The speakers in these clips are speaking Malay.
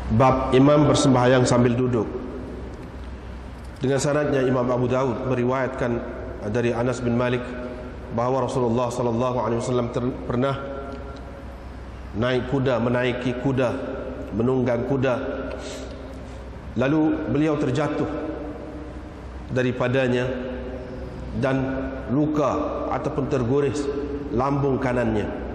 Bab imam bersembahyang sambil duduk. Dengan sanadnya Imam Abu Daud meriwayatkan dari Anas bin Malik bahawa Rasulullah sallallahu alaihi wasallam pernah naik kuda, menaiki kuda, menunggang kuda. Lalu beliau terjatuh daripadanya dan luka ataupun tergores lambung kanannya.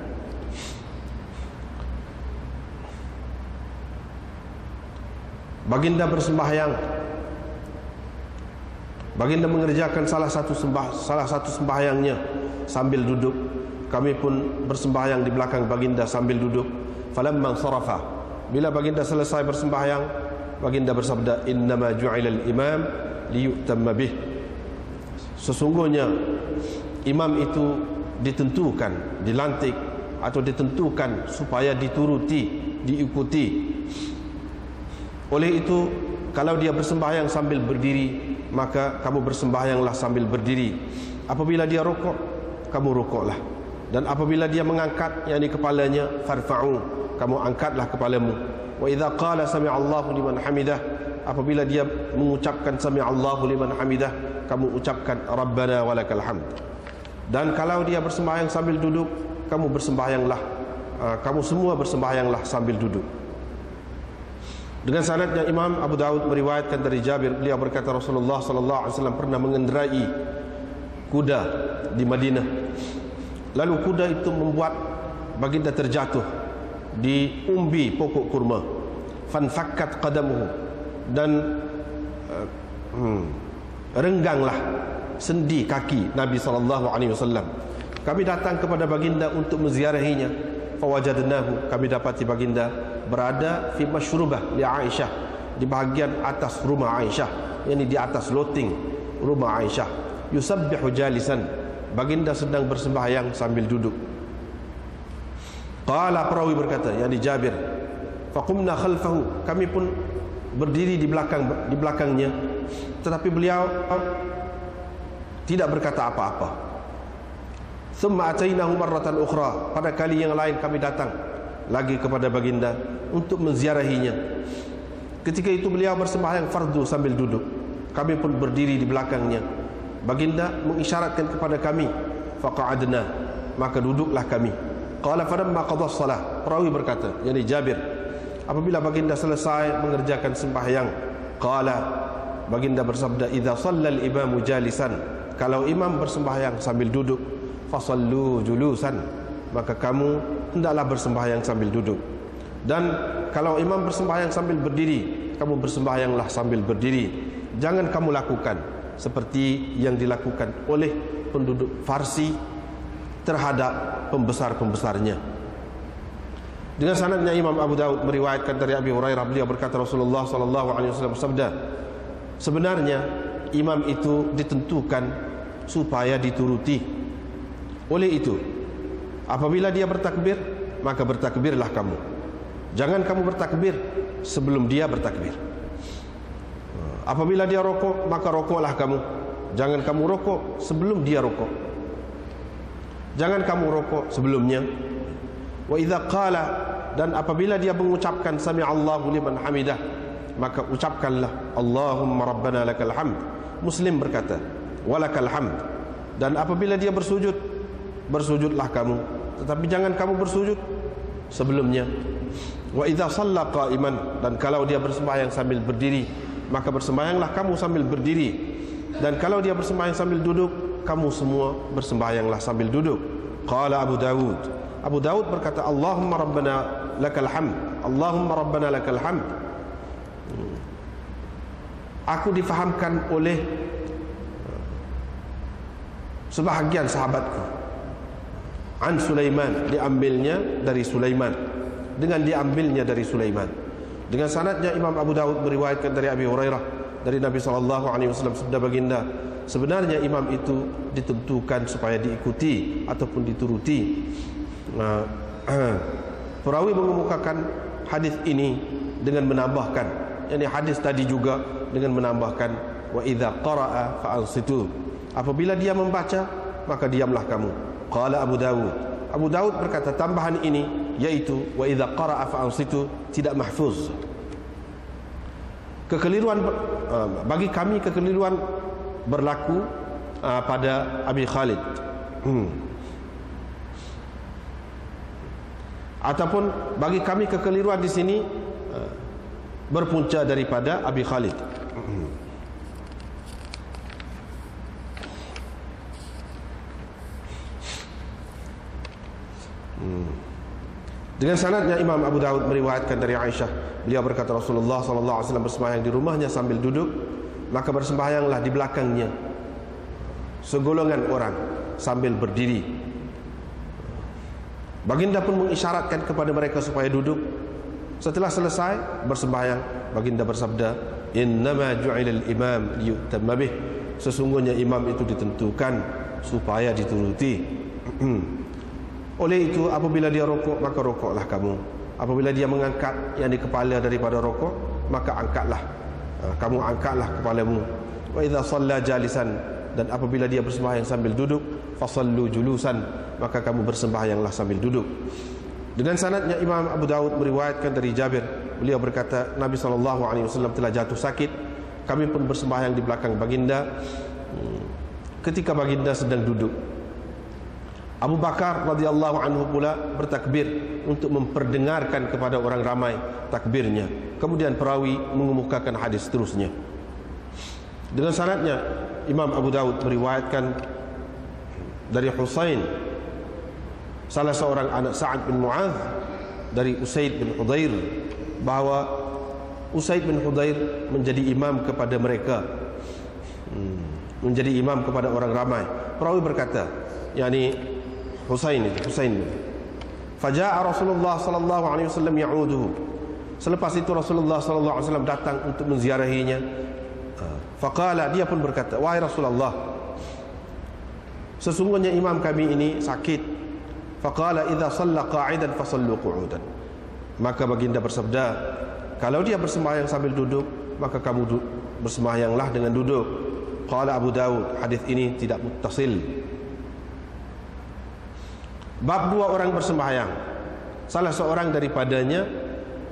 Baginda bersembahyang. Baginda mengerjakan salah satu sembahyangnya sambil duduk. Kami pun bersembahyang di belakang baginda sambil duduk. Falamma sarafa, bila baginda selesai bersembahyang, baginda bersabda, innama ju'ilal imam liyutamma bih. Sesungguhnya imam itu ditentukan, dilantik atau ditentukan supaya dituruti, diikuti. Oleh itu, kalau dia bersembahyang sambil berdiri, maka kamu bersembahyanglah sambil berdiri. Apabila dia rukuk, kamu rukuklah. Dan apabila dia mengangkat yakni kepalanya, farfa'u, kamu angkatlah kepalamu. Wa idza qala sami'allahu liman hamidah, apabila dia mengucapkan sami'allahu liman hamidah, kamu ucapkan rabbana walakal hamd. Dan kalau dia bersembahyang sambil duduk, kamu bersembahyanglah, kamu semua bersembahyanglah sambil duduk. Dengan sanadnya Imam Abu Daud meriwayatkan dari Jabir, beliau berkata Rasulullah sallallahu alaihi wasallam pernah mengendarai kuda di Madinah. Lalu kuda itu membuat baginda terjatuh di umbi pokok kurma. Fanfakkat qadamuhu, dan rengganglah sendi kaki Nabi sallallahu alaihi wasallam. Kami datang kepada baginda untuk menziarahinya. Fawajadnahu, kami dapati baginda berada fi masyrubah li Aisyah, di bahagian atas rumah Aisyah, yakni di atas loting rumah Aisyah. Yusabbihu jalisan, baginda sedang bersembahyang sambil duduk. Qala, perawi berkata, yakni Jabir, faqumna khalfahu, kami pun berdiri di belakangnya, tetapi beliau tidak berkata apa-apa. Thumma atainahu marratan ukhra, pada kali yang lain kami datang lagi kepada baginda untuk menziarahinya. Ketika itu beliau bersembahyang fardu sambil duduk. Kami pun berdiri di belakangnya. Baginda mengisyaratkan kepada kami, faqa'adna, maka duduklah kami. Qala falamma qada as-salah, perawi berkata, yakni Jabir, apabila baginda selesai mengerjakan sembahyang, qala, baginda bersabda, idza shallal imamu jalisan, kalau imam bersembahyang sambil duduk, fasallu julusan, maka kamu hendaklah bersembahyang sambil duduk. Dan kalau imam bersembahyang sambil berdiri, kamu bersembahyanglah sambil berdiri. Jangan kamu lakukan seperti yang dilakukan oleh penduduk Farsi terhadap pembesar-pembesarnya. Dengan sanadnya Imam Abu Daud meriwayatkan dari Abi Hurairah, beliau berkata Rasulullah sallallahu alaihi wasallam bersabda, sebenarnya imam itu ditentukan supaya dituruti. Oleh itu, apabila dia bertakbir, maka bertakbirlah kamu. Jangan kamu bertakbir sebelum dia bertakbir. Apabila dia rokok, maka rokoklah kamu. Jangan kamu rokok sebelum dia rokok. Jangan kamu rokok sebelumnya. Wa idza qala, dan apabila dia mengucapkan sami'allahu liman hamidah, maka ucapkanlah Allahumma rabbana lakal hamd. Muslim berkata walakal hamd. Dan apabila dia bersujud, bersujudlah kamu, tetapi jangan kamu bersujud sebelumnya. Wa idza shalla qa'iman, dan kalau dia bersembahyang sambil berdiri, maka bersembahyanglah kamu sambil berdiri. Dan kalau dia bersembahyang sambil duduk, kamu semua bersembahyanglah sambil duduk. Qala Abu Daud, Abu Daud berkata Allahumma rabbana lakal hamd, Allahumma rabbana lakal hamd. Aku difahamkan oleh sebahagian sahabatku. An Sulaiman, diambilnya dari Sulaiman, dengan diambilnya dari Sulaiman. Dengan sanadnya Imam Abu Daud meriwayatkan dari Abi Hurairah, dari Nabi sallallahu alaihi wasallam, sabda baginda, sebenarnya imam itu ditentukan supaya diikuti ataupun dituruti. Perawi mengemukakan hadis ini dengan menambahkan, yakni hadis tadi juga dengan menambahkan, wa idza qara'a fa ansitu, apabila dia membaca maka diamlah kamu. Qala Abu Daud, Abu Daud berkata tambahan ini, yaitu wa idza qara'a fa ansitu, tidak mahfuz, bagi kami kekeliruan berlaku pada Abi Khalid. Ataupun bagi kami kekeliruan di sini berpunca daripada Abi Khalid. Dengan sanadnya Imam Abu Daud meriwayatkan dari Aisyah, beliau berkata Rasulullah SAW bersembahyang di rumahnya sambil duduk, maka bersembahyanglah di belakangnya segolongan orang sambil berdiri. Baginda pun mengisyaratkan kepada mereka supaya duduk. Setelah selesai bersembahyang, baginda bersabda, innama ju'ilal imam liyutamma bih, sesungguhnya imam itu ditentukan supaya dituruti. Oleh itu apabila dia rokok, maka rokoklah kamu. Apabila dia mengangkat yang di kepala daripada rokok, maka angkatlah, kamu angkatlah kepalamu. Wa idza shalla jalisan, dan apabila dia bersembahyang sambil duduk, fasallu julusan, maka kamu bersembahyanglah sambil duduk. Dengan sanadnya Imam Abu Daud meriwayatkan dari Jabir, beliau berkata Nabi SAW telah jatuh sakit, kami pun bersembahyang di belakang baginda ketika baginda sedang duduk. Abu Bakar radhiyallahu anhu pula bertakbir untuk memperdengarkan kepada orang ramai takbirnya. Kemudian perawi mengemukakan hadis seterusnya. Dengan sanadnya Imam Abu Daud meriwayatkan dari Husain, salah seorang anak Sa'ad bin Mu'adh, dari Usaid bin Hudair, bahwa Usaid bin Hudair menjadi imam kepada mereka, menjadi imam kepada orang ramai. Perawi berkata, yakni Husain. Faja'a Rasulullah sallallahu alaihi wasallam ya'uduhu. Selepas itu Rasulullah sallallahu alaihi wasallam datang untuk menziarahinya. Faqala, dia pun berkata, wahai Rasulullah, sesungguhnya imam kami ini sakit. Faqala idza shalla qa'idan fasallu qu'udan. Maka baginda bersabda, kalau dia bersembahyang sambil duduk, maka kamu bersembahyanglah dengan duduk. Qala Abu Daud, hadis ini tidak muttasil. Bab dua orang bersembahyang, salah seorang daripadanya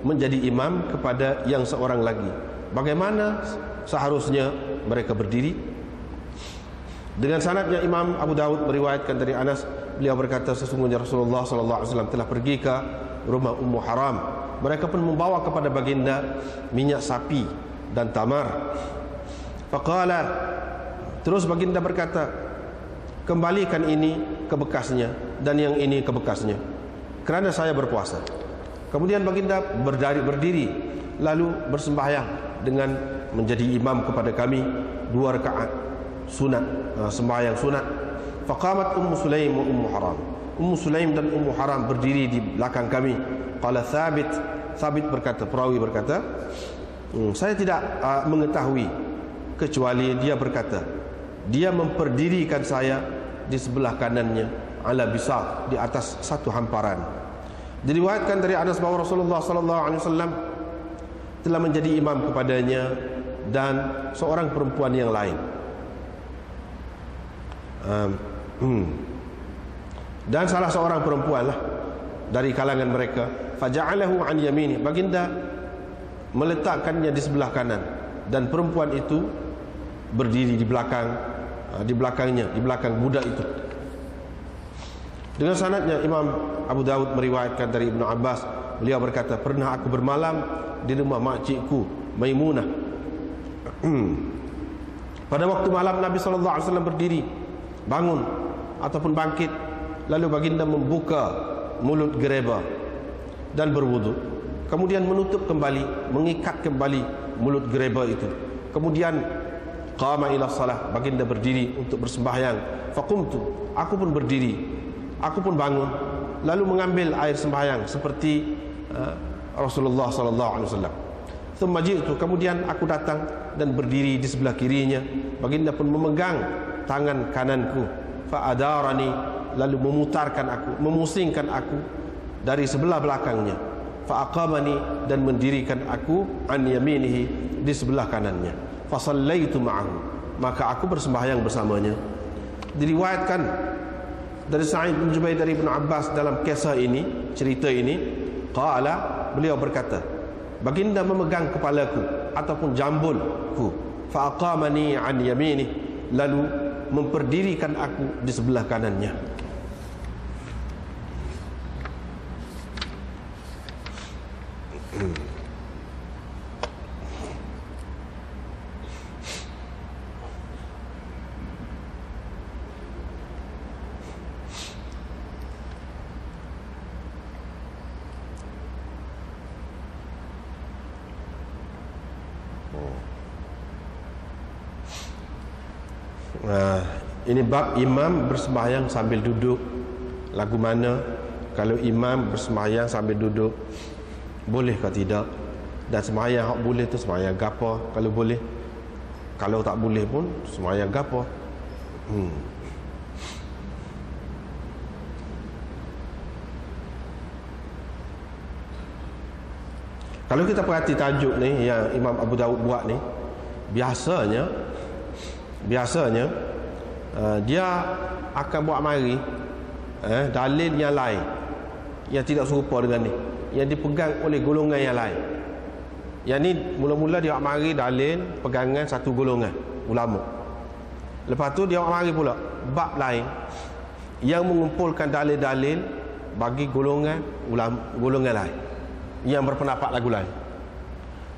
menjadi imam kepada yang seorang lagi. Bagaimana seharusnya mereka berdiri? Dengan sanadnya Imam Abu Daud meriwayatkan dari Anas, beliau berkata sesungguhnya Rasulullah SAW telah pergi ke rumah Ummu Haram. Mereka pun membawa kepada baginda minyak sapi dan tamar. Faqala, terus baginda berkata, kembalikan ini ke bekasnya dan yang ini ke bekasnya, kerana saya berpuasa. Kemudian baginda berdiri lalu bersembahyang dengan menjadi imam kepada kami 2 rakaat sunat, sembahyang sunat. Faqamat Ummu Sulaim wa Ummu Haram. Ummu Sulaim dan Ummu Haram berdiri di belakang kami. Qala Thabit berkata, perawi berkata, saya tidak mengetahui kecuali dia berkata, dia memperdirikan saya di sebelah kanannya, ala bisaq, di atas satu hamparan. Diriwayatkan dari Anas bahwa Rasulullah SAW telah menjadi imam kepadanya dan seorang perempuan yang lain. Dan salah seorang perempuan lah dari kalangan mereka. Faja'alahu an yamini, baginda meletakkannya di sebelah kanan, dan perempuan itu berdiri di belakangnya, di belakang budak itu. Dengan sanadnya Imam Abu Daud meriwayatkan dari Ibnu Abbas, beliau berkata, pernah aku bermalam di rumah makcikku Maimunah. Pada waktu malam Nabi SAW berdiri, bangun ataupun bangkit, lalu baginda membuka mulut gereba dan berwudu, kemudian menutup kembali, mengikat kembali mulut gereba itu. Kemudian qama ila salah, baginda berdiri untuk bersembahyang. Faqumtu, aku pun berdiri, aku pun bangun, lalu mengambil air sembahyang seperti Rasulullah SAW. Thumma ji'tu, kemudian aku datang dan berdiri di sebelah kirinya. Baginda pun memegang tangan kananku. Fa'adarani, lalu memutarkan aku, memusingkan aku dari sebelah belakangnya. Fa'aqamani, dan mendirikan aku an yaminihi, di sebelah kanannya. Fasallaitu ma'ahu, maka aku bersembahyang bersamanya. Diriwayatkan dari Sa'id bin Jubair dari Ibnu Abbas dalam kisah ini, cerita ini, qala, beliau berkata, baginda memegang kepalaku ataupun jambulku, fa aqamani an yaminih, lalu memperdirikan aku di sebelah kanannya. Ini bab imam bersembahyang sambil duduk. Lagu mana kalau imam bersembahyang sambil duduk, boleh ke tidak? Dan sembahyang hak boleh tu sembahyang gapo kalau boleh? Kalau tak boleh pun sembahyang gapo? Kalau kita perhati tajuk ni yang Imam Abu Daud buat ni, biasanya dia akan buat mari dalil yang lain yang tidak serupa dengan ni, yang dipegang oleh golongan yang lain. Yang ni mula-mula dia buat mari dalil pegangan satu golongan ulama. Lepas tu dia buat mari pula bab lain yang mengumpulkan dalil-dalil bagi golongan lain yang berpendapat lagu lain.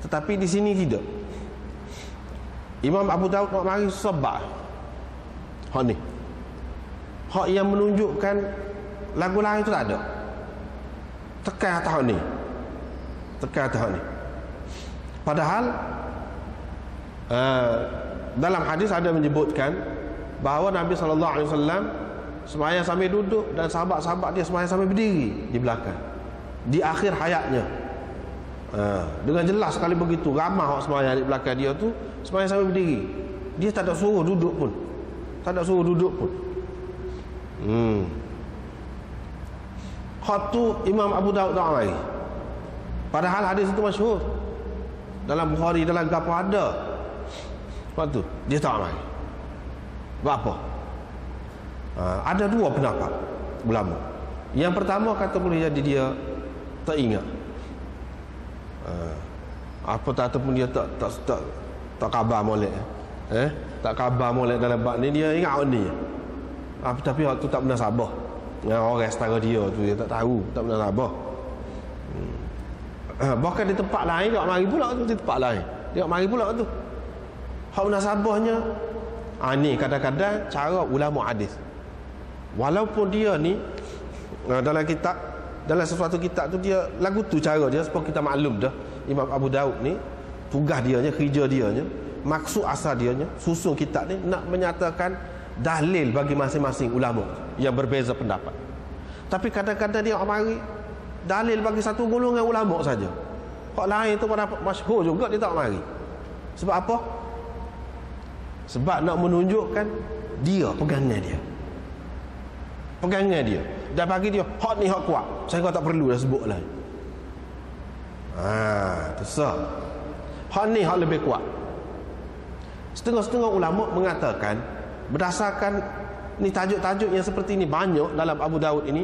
Tetapi di sini tidak. Imam Abu Daud buat mari sebab hak ni, hak yang menunjukkan lagu lain itu tak ada. Tekan atas hak ni, tekan atas hak ni. Padahal dalam hadis ada menyebutkan bahawa Nabi SAW sembahyang sambil duduk dan sahabat-sahabat dia sembahyang sambil berdiri di belakang di akhir hayatnya. Dengan jelas sekali begitu, ramai orang sembahyang di belakang dia tu sembahyang sambil berdiri. Dia tak ada suruh duduk pun. Tak ada suruh duduk pun. Hak tu Imam Abu Daud tak mari. Padahal hadis itu masyhur. Dalam Bukhari, dalam gapo ada. Hak tu dia tak mari. Buat apa? Ada dua pendapat ulama. Yang pertama kata boleh jadi dia tak ingat. Apa tak ataupun dia tak khabar molek. Tak khabar molek dalam bab ni, dia ingat ni. Tapi waktu tak pernah sabar. Orang setara dia tu dia tak tahu, tak pernah sabar. Bahkan di tempat lain dia mari pula tu, di tempat lain dia mari pula tu. Hak munasabahnya ni kadang-kadang cara ulama hadis. Walaupun dia ni dalam kitab, dalam sesuatu kitab tu dia lagu tu cara dia supaya kita maklum dah Imam Abu Daud ni tugas dia nya, kerja dia nya, maksud asal dia nya susun kitab ni nak menyatakan dalil bagi masing-masing ulama yang berbeza pendapat. Tapi kadang-kadang dia mari dalil bagi satu golongan ulama saja. Hak lain tu pendapat masyhur juga dia tak mari. Sebab apa? Sebab nak menunjukkan dia pegangan dia. Pegangan dia. Dan bagi dia hak ni hak kuat. Saya tak perlu dah sebut lain. Tersah. Hak ni hak lebih kuat. Setengah-setengah ulama mengatakan berdasarkan ni tajuk-tajuk yang seperti ini banyak dalam Abu Daud ini,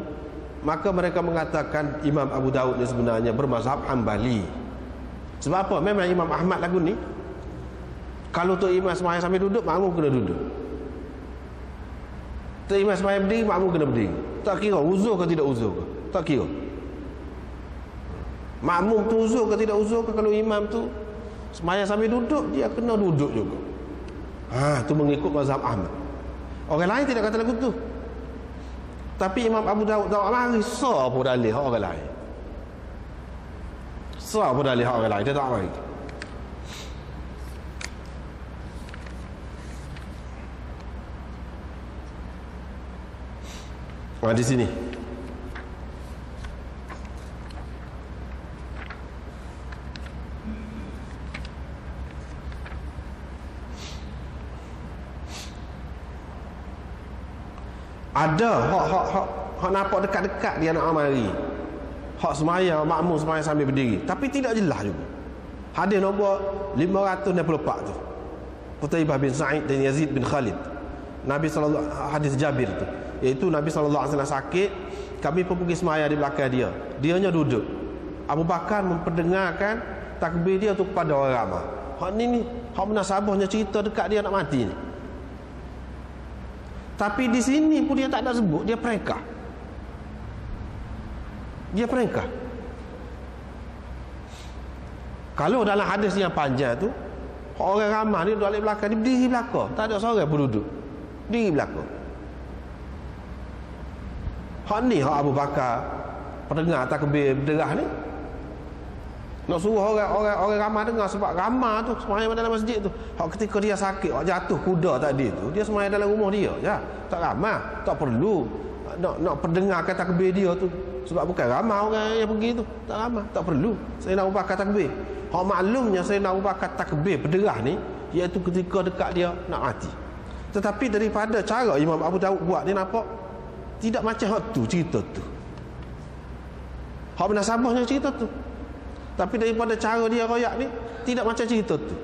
maka mereka mengatakan Imam Abu Daud ni sebenarnya bermazhab Hambali. Sebab apa? Memang Imam Ahmad lagu ni kalau tu imam sembahyang sambil duduk, makmum kena duduk. Tu imam sembahyang berdiri, makmum kena berdiri. Tak kira uzur ke tidak uzur ke, tak kira. Makmum tu uzur ke tidak uzur ke, kalau imam tu sembahyang sambil duduk, dia kena duduk juga. Tu mengikut mazhab Ahmad. Orang lain tidak kata lagu tu. Tapi Imam Abu Daud tak mari sah pun dalih hak orang lain. Sah pun dalih hak orang lain, dia tak mari. Di sini ada hak nampak dekat-dekat dia nak mari. Hak sembahyang makmum sembahyang sambil berdiri, tapi tidak jelas juga. Hadis nombor 564 tu, Qutaibah bin Sa'id dan Yazid bin Khalid. Nabi sallallahu hadis Jabir tu, iaitu Nabi sallallahu alaihi wasallam sakit, kami pun pergi sembahyang di belakang dia. Dianya duduk. Abu Bakar memperdengarkan takbir dia tu kepada orang ramai. Hak ni hak munasabahnya cerita dekat dia nak mati ni. Tapi di sini pun dia tak ada sebut, dia perengkah. Dia perengkah. Kalau dalam hadis yang panjang tu, orang ramai ni duduk alik belakang, dia berdiri belakang, tak ada seorang pun duduk. Berdiri belakang. Hak ni hak Abu Bakar pendengar takbir berderah ni. Nak suruh orang ramai dengar sebab ramai tu sembahyang dalam masjid tu. Hak ketika dia sakit, hak jatuh kuda tadi tu, dia sembahyang dalam rumah dia. Ya, tak ramai, tak perlu nak pendengarkan takbir dia tu. Sebab bukan ramai orang yang pergi tu, tak ramai, tak perlu. Saya nak ubahkan takbir. Hak maklumnya saya nak ubahkan takbir berderah ni iaitu ketika dekat dia nak mati. Tetapi daripada cara Imam Abu Daud buat ni nampak tidak macam hak tu cerita tu. Hak munasabahnya cerita tu. Tapi daripada cara dia royak ni tidak macam cerita tu.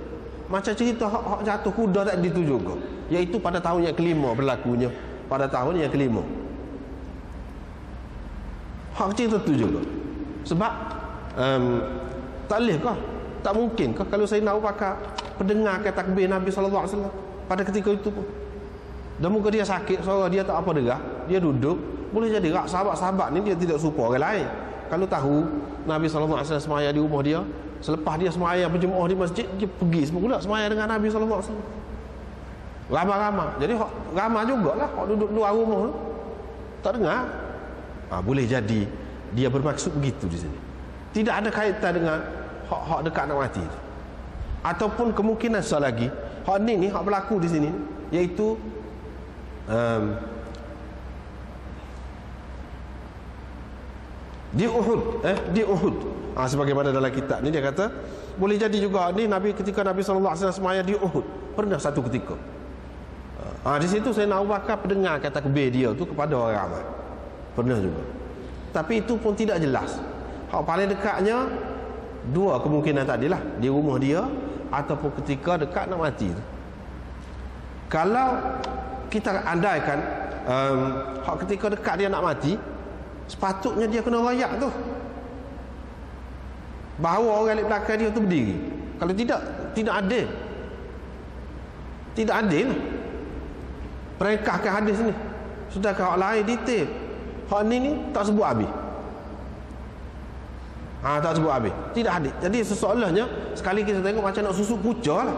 Macam cerita hak jatuh kuda tadi tu juga. Iaitu pada tahun yang kelima berlakunya. Pada tahun yang kelima. Hak cerita tu juga. Sebab tak boleh kah? Tak mungkin kah kalau saya nak pakai pendengarkan takbir Nabi SAW pada ketika itu pun. Dan muka dia sakit, suara dia tak apa derah, dia duduk, boleh jadi rak sahabat-sahabat ni dia tidak serupa orang lain. Kalau tahu Nabi SAW sembahyang di rumah dia, selepas dia sembahyang berjemaah di masjid, dia pergi semula sembahyang dengan Nabi SAW. Ramai-ramai. Jadi ramai jugalah hak duduk luar rumah tu. Tak dengar. Boleh jadi dia bermaksud begitu di sini. Tidak ada kaitan dengan hak dekat nak mati tu. Ataupun kemungkinan satu lagi, hak ni hak berlaku di sini iaitu di Uhud. Sebagaimana dalam kitab ni dia kata boleh jadi juga ni ketika Nabi SAW sembahyang di Uhud pernah satu ketika. Di situ saya nak ubahkan pendengar kata takbir dia tu kepada orang ramai. Pernah juga. Tapi itu pun tidak jelas. Hak paling dekatnya dua kemungkinan tadilah, di rumah dia ataupun ketika dekat nak mati tu. Kalau kita andaikan hak ketika dekat dia nak mati, sepatutnya dia kena royak tu. Bahawa orang di belakang dia tu berdiri. Kalau tidak adil. Tidak adil. Perengkahkan hadis ni. Sedangkan hak lain detail. Hak ni tak sebut habis. Tak sebut habis. Tidak adil. Jadi sesoalahnya sekali kita tengok macam nak susuk kucah lah.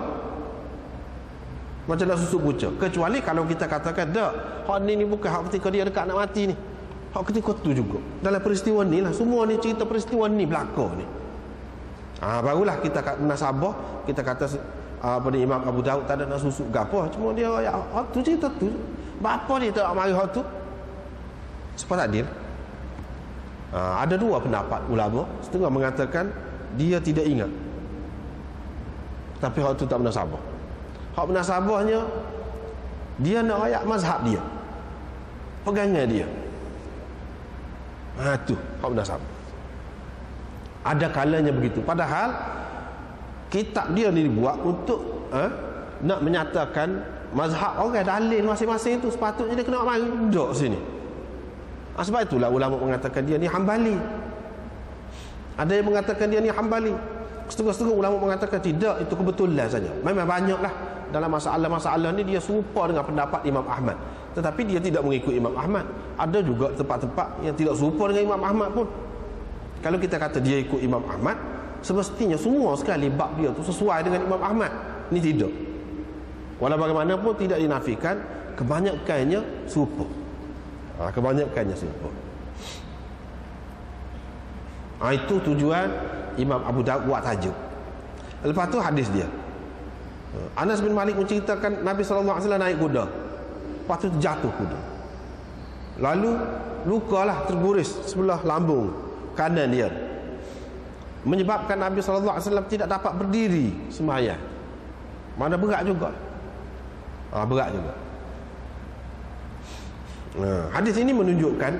Macam nak susuk kucah. Kecuali kalau kita katakan tak, hak ni bukan hak ketika dia dekat nak mati ni. Hak ketika tu juga. Dalam peristiwa ni lah. Semua ni cerita peristiwa ni berlaku ni. Barulah kita munasabah, kita kata Imam Abu Daud tak ada nak susuk gapo, cuma dia hak tu cerita tu. Bapa dia tak mari hak tu. Sebab adil. Ada dua pendapat ulama, setengah mengatakan dia tidak ingat. Tapi hak tu tak munasabah. Hak munasabahnya dia nak ayat mazhab dia. Pegangan dia. Tu hak munasabah. Ada kalanya begitu. Padahal kitab dia ni dibuat untuk nak menyatakan mazhab orang, dalil masing-masing itu sepatutnya dia kena mari duduk sini. Sebab itulah ulama mengatakan dia ni Hambali. Ada yang mengatakan dia ni Hambali. Setengah-setengah ulama mengatakan tidak, itu kebetulan saja. Memang banyaklah dalam masalah-masalah ni dia serupa dengan pendapat Imam Ahmad. Tetapi dia tidak mengikut Imam Ahmad. Ada juga tempat-tempat yang tidak serupa dengan Imam Ahmad pun. Kalau kita kata dia ikut Imam Ahmad, semestinya semua sekali bab dia tu sesuai dengan Imam Ahmad. Ini tidak. Walau bagaimanapun tidak dinafikan, kebanyakannya serupa. Kebanyakannya serupa. Itu tujuan Imam Abu Daud buat tajuk. Lepas tu hadis dia. Anas bin Malik menceritakan Nabi SAW naik kuda. Lepas tu jatuh kuda. Lalu lukalah terguris sebelah lambung kanan dia, menyebabkan Nabi SAW tidak dapat berdiri sembahyang. Mana berat juga. Berat juga. Hadis ini menunjukkan,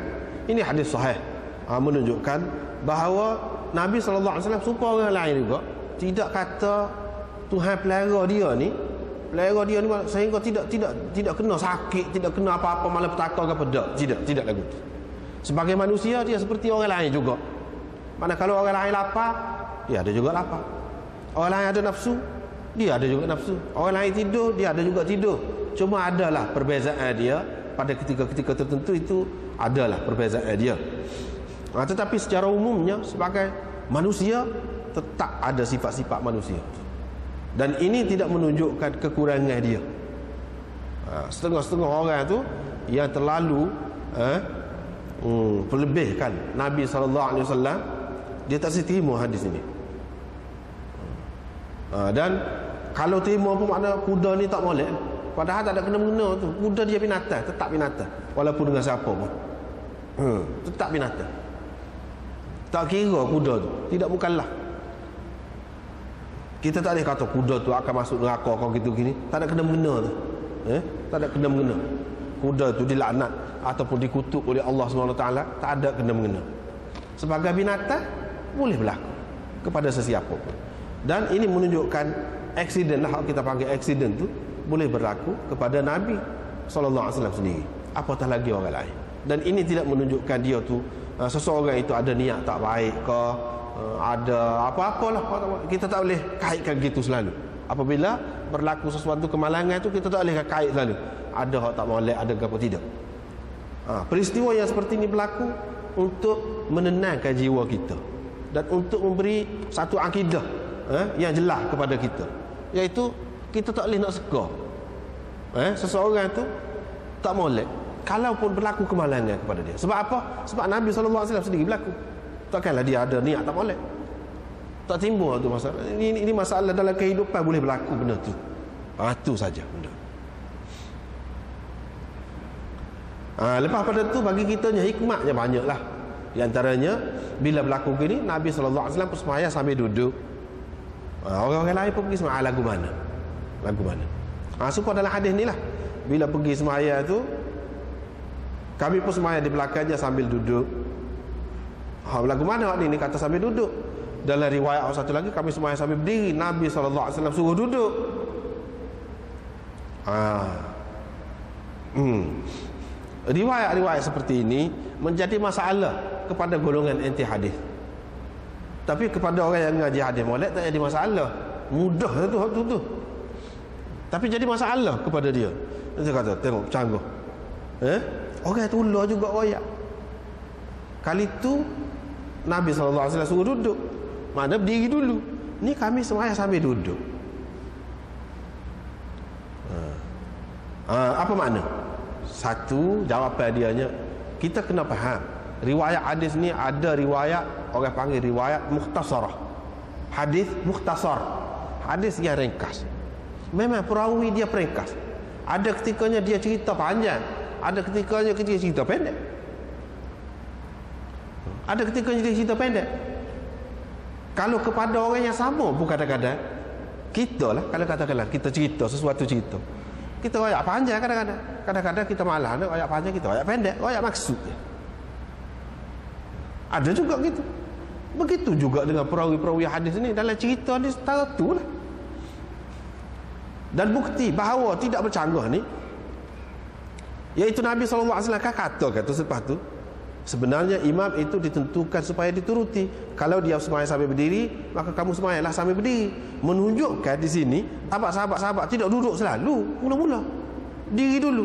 ini hadis sahih, menunjukkan bahawa Nabi SAW supaya orang lain juga tidak kata Tuhan pelihara dia ni sehingga tidak kena sakit, tidak kena apa-apa malapetaka ke apa. Tidak lagu tu. Sebagai manusia dia seperti orang lain juga. Mana kalau orang lain lapar, dia ada juga lapar. Orang lain ada nafsu, dia ada juga nafsu. Orang lain tidur, dia ada juga tidur. Cuma adalah perbezaan dia pada ketika-ketika tertentu, itu adalah perbezaan dia. Tetapi secara umumnya sebagai manusia tetap ada sifat-sifat manusia. Dan ini tidak menunjukkan kekurangan dia. Setengah-setengah orang tu yang terlalu pelebihkan Nabi SAW, dia tak terima hadis ini. Dan kalau terima pun makna kuda ni tak molek. Padahal tak ada kena-mengena tu. Kuda dia binatang, tetap binatang. Walaupun dengan siapa pun. Tetap binatang. Tak kira kuda tu, tidak mukallaf. Kita tak boleh kata kuda tu akan masuk neraka kau gitu gini. Tak ada kena-mengena tu. Tak ada kena-mengena. Kuda tu dilaknat ataupun dikutuk oleh Allah SWT, tak ada kena-mengena. Sebagai binatang boleh berlaku kepada sesiapa pun. Dan ini menunjukkan aksiden lah, kita panggil aksiden tu boleh berlaku kepada Nabi SAW sendiri, apatah lagi orang lain. Dan ini tidak menunjukkan dia tu seseorang itu ada niat tak baik ke, ada apa-apalah. Kita tak boleh kaitkan gitu selalu. Apabila berlaku sesuatu kemalangan itu, kita tak boleh kait selalu ada hak tak molek, ada apa tidak. Peristiwa yang seperti ini berlaku untuk menenangkan jiwa kita dan untuk memberi satu akidah yang jelas kepada kita, iaitu kita tak boleh nak seka seseorang tu tak molek kalaupun berlaku kemalangan kepada dia. Sebab apa? Sebab Nabi SAW sendiri berlaku. Takkanlah dia ada niat tak molek, tak timbul tu masalah. Ini masalah dalam kehidupan boleh berlaku benda tu. Itu saja benda. Lepas pada tu bagi kitanya hikmatnya banyaklah. Di antaranya bila berlaku gini, Nabi SAW bersemayam sambil duduk. Orang-orang lain pun pergi semayam lagu mana? Lagu mana? Supaya dalam hadis ni lah, bila pergi semayam tu, kami pun semayam di belakangnya sambil duduk. Lagu mana ni? Ni kata sambil duduk. Dalam riwayat satu lagi, kami semayam sambil berdiri. Nabi SAW suruh duduk. Riwayat-riwayat seperti ini menjadi masalah kepada golongan anti hadis. Tapi kepada orang yang ngaji hadis molek tak jadi masalah. Mudah tu. Tapi jadi masalah kepada dia. Dia kata, tengok canggih. Orang tu ular juga royak. Kali tu Nabi SAW suruh duduk. Mana berdiri dulu. Ni kami semuanya sambil duduk. Apa makna? Satu, jawapan dianya, kita kena faham riwayat hadis ni ada riwayat, orang panggil riwayat mukhtasarah. Hadis mukhtasar, hadis yang ringkas. Memang perawi dia peringkas. Ada ketikanya dia cerita panjang, ada ketikanya dia cerita pendek. Ada ketikanya dia cerita pendek. Kalau kepada orang yang sama pun kadang-kadang kita lah, kalau katakanlah kita cerita sesuatu cerita, kita royak panjang kadang-kadang. Kadang-kadang kita malah nak royak panjang, kita royak pendek, royak maksud dia. Ada juga gitu. Begitu juga dengan perawi-perawi hadis ni, dalam cerita ni setara tu lah. Dan bukti bahawa tidak bercanggah ni, iaitu Nabi SAW kata selepas tu, sebenarnya imam itu ditentukan supaya dituruti. Kalau dia semayang sambil berdiri, maka kamu semayanglah sambil berdiri. Menunjukkan di sini sahabat-sahabat tidak duduk selalu. Mula-mula diri dulu.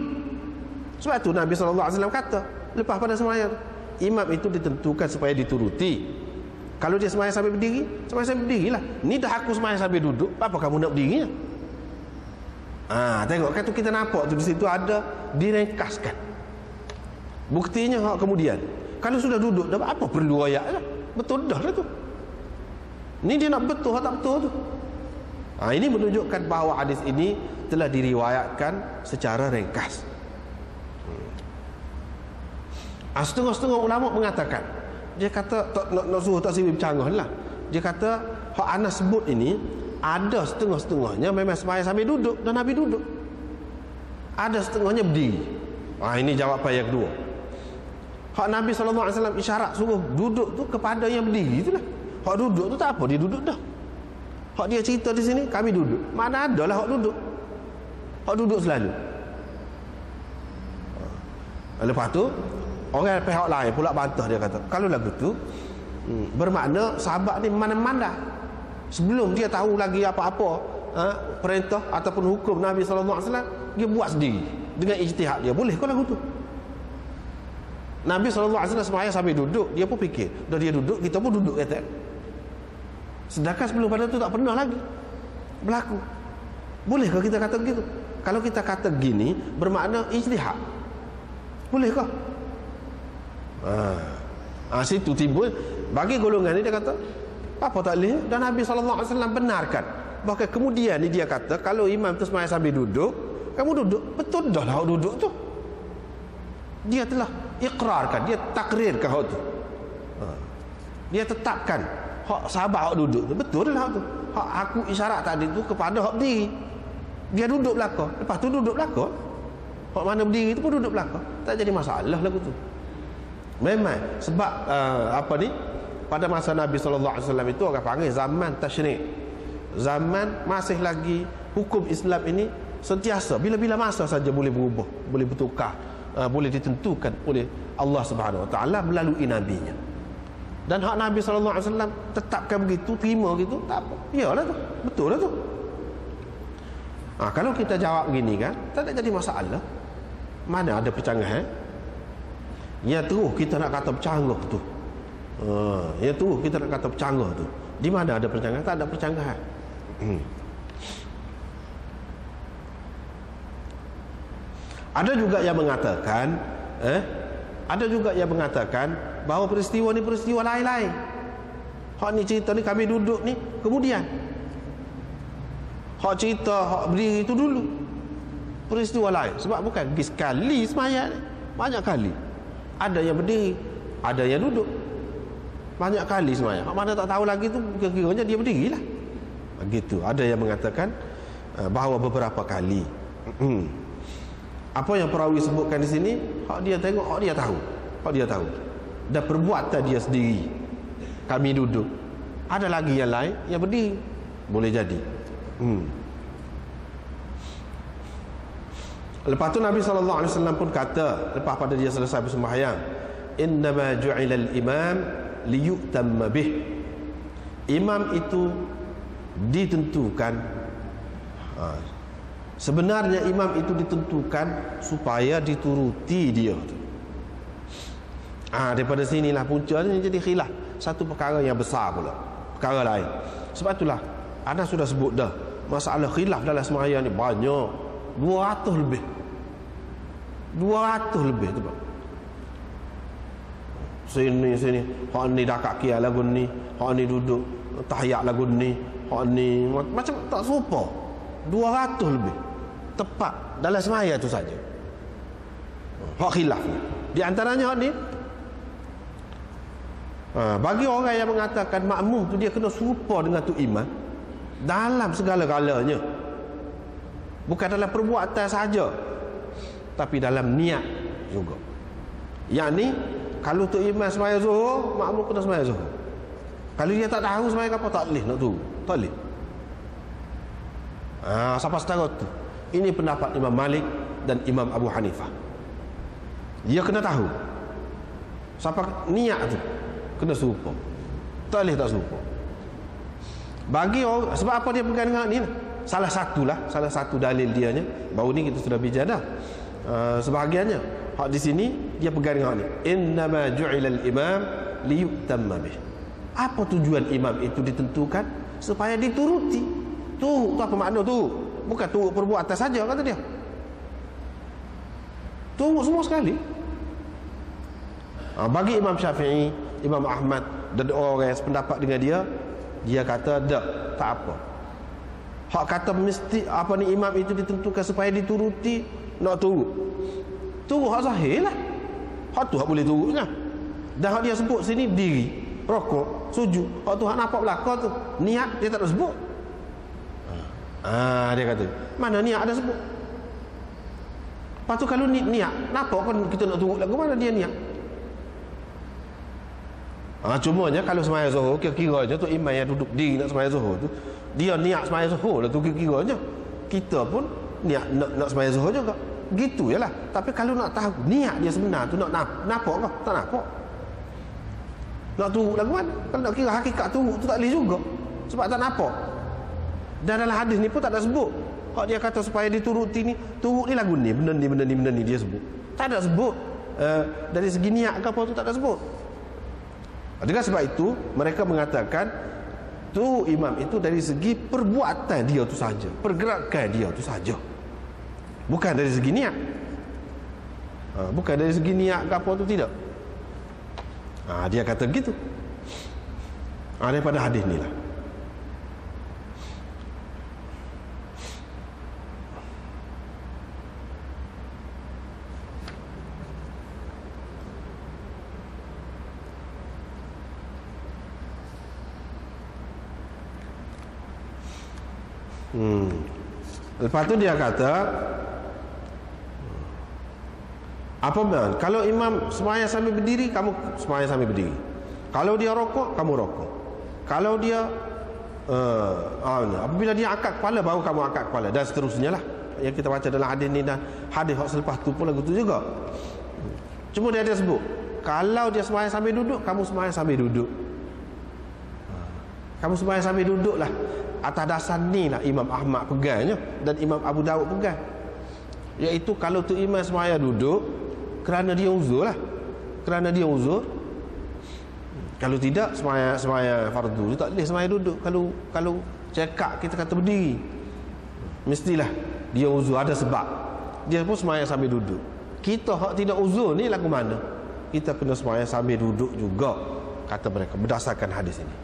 Sebab tu Nabi SAW kata lepas pada semayang, imam itu ditentukan supaya dituruti. Kalau dia semayang sambil berdiri, semayang sambil berdirilah. Ni dah aku semayang sambil duduk, apa kamu nak berdirinya? Tengok kan tu, kita nampak tu di situ ada direngkaskan. Buktinya kemudian kalau sudah duduk dah, apa perlu ayat lah. Betul dah tu. Ni dia nak betul tak betul tu. Ini menunjukkan bahawa hadis ini telah diriwayatkan secara ringkas. Setengah-setengah ulama mengatakan, dia kata nak suruh tak sibuk bercanggah lah. Dia kata hak Anas sebut ini ada setengah-setengahnya memang semayang sambil duduk dan Nabi duduk. Ada setengahnya berdiri. Ini jawapan yang kedua. Hak Nabi SAW isyarat suruh duduk tu kepada yang berdiri itulah. Hak duduk tu tak apa, dia duduk dah. Hak dia cerita di sini, kami duduk. Mana adalah hak duduk. Hak duduk selalu. Lepas tu orang pihak lain pula bantah, dia kata kalau lagu tu bermakna sahabat ni mana-mana. Sebelum dia tahu lagi apa-apa perintah ataupun hukum Nabi SAW, dia buat sendiri dengan ijtihad dia. Boleh kau lagu tu? Nabi SAW sembahyang sambil duduk, dia pun fikir, dah dia duduk, kita pun duduk kata. Sedangkan sebelum pada tu tak pernah lagi berlaku. Bolehkah kita kata begitu? Kalau kita kata gini, bermakna ijtihad. Bolehkah? Situ timbul bagi golongan ni, dia kata apa tak boleh. Dan Nabi SAW benarkan. Bahkan kemudian ni dia kata, kalau imam tu sembahyang sambil duduk, kamu duduk, betul dah lah duduk tu. Dia telah ikrarkan, dia takrirkan hak tu. Dia tetapkan hak sahabat hak duduk tu, betul lah hak tu. Hak aku isyarat tadi tu kepada hak berdiri. Dia duduk belakang, lepas tu duduk belakang. Hak mana berdiri tu pun duduk belakang. Tak jadi masalah lagu tu. Memang sebab pada masa Nabi SAW itu orang panggil zaman tasyrik. Zaman masih lagi hukum Islam ini sentiasa, bila-bila masa saja boleh berubah, boleh bertukar, boleh ditentukan oleh Allah Subhanahu Wa Taala melalui nabinya. Dan hak Nabi SAW tetapkan begitu, terima gitu, tak apa. Iyalah tu, betul lah tu. Kalau kita jawab gini kan, tak ada jadi masalah. Mana ada percanggahan? Ya terus kita nak kata bercanggah tu. Ya terus kita nak kata bercanggah tu. Di mana ada percanggahan? Tak ada percanggahan. Ada juga yang mengatakan, ada juga yang mengatakan bahawa peristiwa ni peristiwa lain-lain. Hak ni cerita ni kami duduk ni kemudian. Hak cerita hak berdiri itu dulu. Peristiwa lain. Sebab bukan sekali semayang, banyak kali. Ada yang berdiri, ada yang duduk. Banyak kali semayang. Hak mana tak tahu lagi tu, kira-kiranya dia berdirilah. Gitu. Ada yang mengatakan bahawa beberapa kali. Apa yang perawi sebutkan di sini, hak dia tengok, hak dia tahu. Hak dia tahu. Dan perbuatan dia sendiri. Kami duduk. Ada lagi yang lain yang berdiri. Boleh jadi. Lepas tu Nabi SAW pun kata, lepas pada dia selesai bersembahyang, innama ju'ilal imam liyu'tamma bih. Imam itu ditentukan, sebenarnya imam itu ditentukan supaya dituruti dia. Daripada sinilah puncanya jadi khilaf. Satu perkara yang besar pula, perkara lain. Sebab itulah ana sudah sebut dah, masalah khilaf dalam sembahyang ni banyak, 200 lebih. 200 lebih tu, Pak. Sini hak ni dah kaki lagu ni, hak ni duduk tahiyat lagu ni, hak ni macam tak serupa. 200 lebih tepat dalam sembahyang tu saja. Hak khilaf ni. Di antaranya hak ni, bagi orang yang mengatakan makmum tu dia kena serupa dengan tu imam dalam segala-galanya, bukan dalam perbuatan saja, tapi dalam niat juga. Yakni kalau tu imam sembahyang zuhur, makmum kena sembahyang zuhur. Kalau dia tak tahu sembahyang apa, tak boleh nak tu, tak boleh. Siapa setara tu? Ini pendapat Imam Malik dan Imam Abu Hanifah. Dia kena tahu siapa niat tu, kena serupa. Tak boleh tak serupa. Bagi orang, sebab apa dia pegang dengan ni? Salah satu dalil dianya. Baru ni kita sudah bincang dah. Sebahagiannya hak di sini dia pegang dengan ni. Innama ju'ilal imam liyu'tamma bih. Apa tujuan imam itu ditentukan? Supaya dituruti. Tu apa makna tu? Bukan turut perbuatan saja kata dia. Turut semua sekali. Bagi Imam Syafi'i, Imam Ahmad dan orang yang sependapat dengan dia kata tak apa. Hak kata mesti apa ni imam itu ditentukan supaya dituruti, nak turut. Turut hak zahir lah. Hak tu hak boleh turutnya. Dan hak dia sebut sini diri, rokok, sujud. Hak tu hak nampak belakang tu. Niat dia tak ada sebut. Dia kata, mana niat ada sebut? Lepas tu kalau niat, nampak kan kita nak turut lagu, mana dia niat? Cumanya kalau sembahyang zuhur, kira-kiranya tu imam yang duduk diri nak sembahyang zuhur tu, dia niat sembahyang zuhur lah tu kira-kiranya. Kita pun niat nak sembahyang zuhur juga. Gitu je lah. Tapi kalau nak tahu niat dia sebenar tu, nak nampak ke? Tak nampak. Nak turut lagu mana? Kalau nak kira hakikat turut tu tak boleh juga. Sebab tak nampak. Dan dalam hadis ni pun tak ada sebut. Hak dia kata supaya dituruti ni, turut ni lagu ni, benda ni dia sebut. Tak ada sebut. Dari segi niat ke apa tu tak ada sebut. Dengan sebab itu mereka mengatakan tu imam itu dari segi perbuatan dia tu saja, pergerakan dia tu saja, bukan dari segi niat. Bukan dari segi niat ke apa tu, tidak. Dia kata begitu. Daripada hadis ni lah. Lepas tu dia kata apa bang? Kalau imam sembahyang sambil berdiri, kamu sembahyang sambil berdiri. Kalau dia rokok, kamu rokok. Kalau dia apabila dia angkat kepala, baru kamu angkat kepala, dan seterusnya lah yang kita baca dalam hadis ni, dan hadis selepas tu pun lagu tu juga. Cuma dia ada sebut, kalau dia sembahyang sambil duduk, kamu sembahyang sambil duduk. Kamu sembahyang sambil duduk lah. Atas dasar ni lah Imam Ahmad pegangnya dan Imam Abu Daud pegang, iaitu kalau tu imam sembahyang duduk kerana dia uzur lah, kerana dia uzur. Kalau tidak sembahyang fardu tu tak boleh sembahyang duduk. Kalau cekak kita kata berdiri, mestilah dia uzur, ada sebab dia pun sembahyang sambil duduk. Kita hak tidak uzur ni lagu mana, kita kena sembahyang sambil duduk juga, kata mereka berdasarkan hadis ini.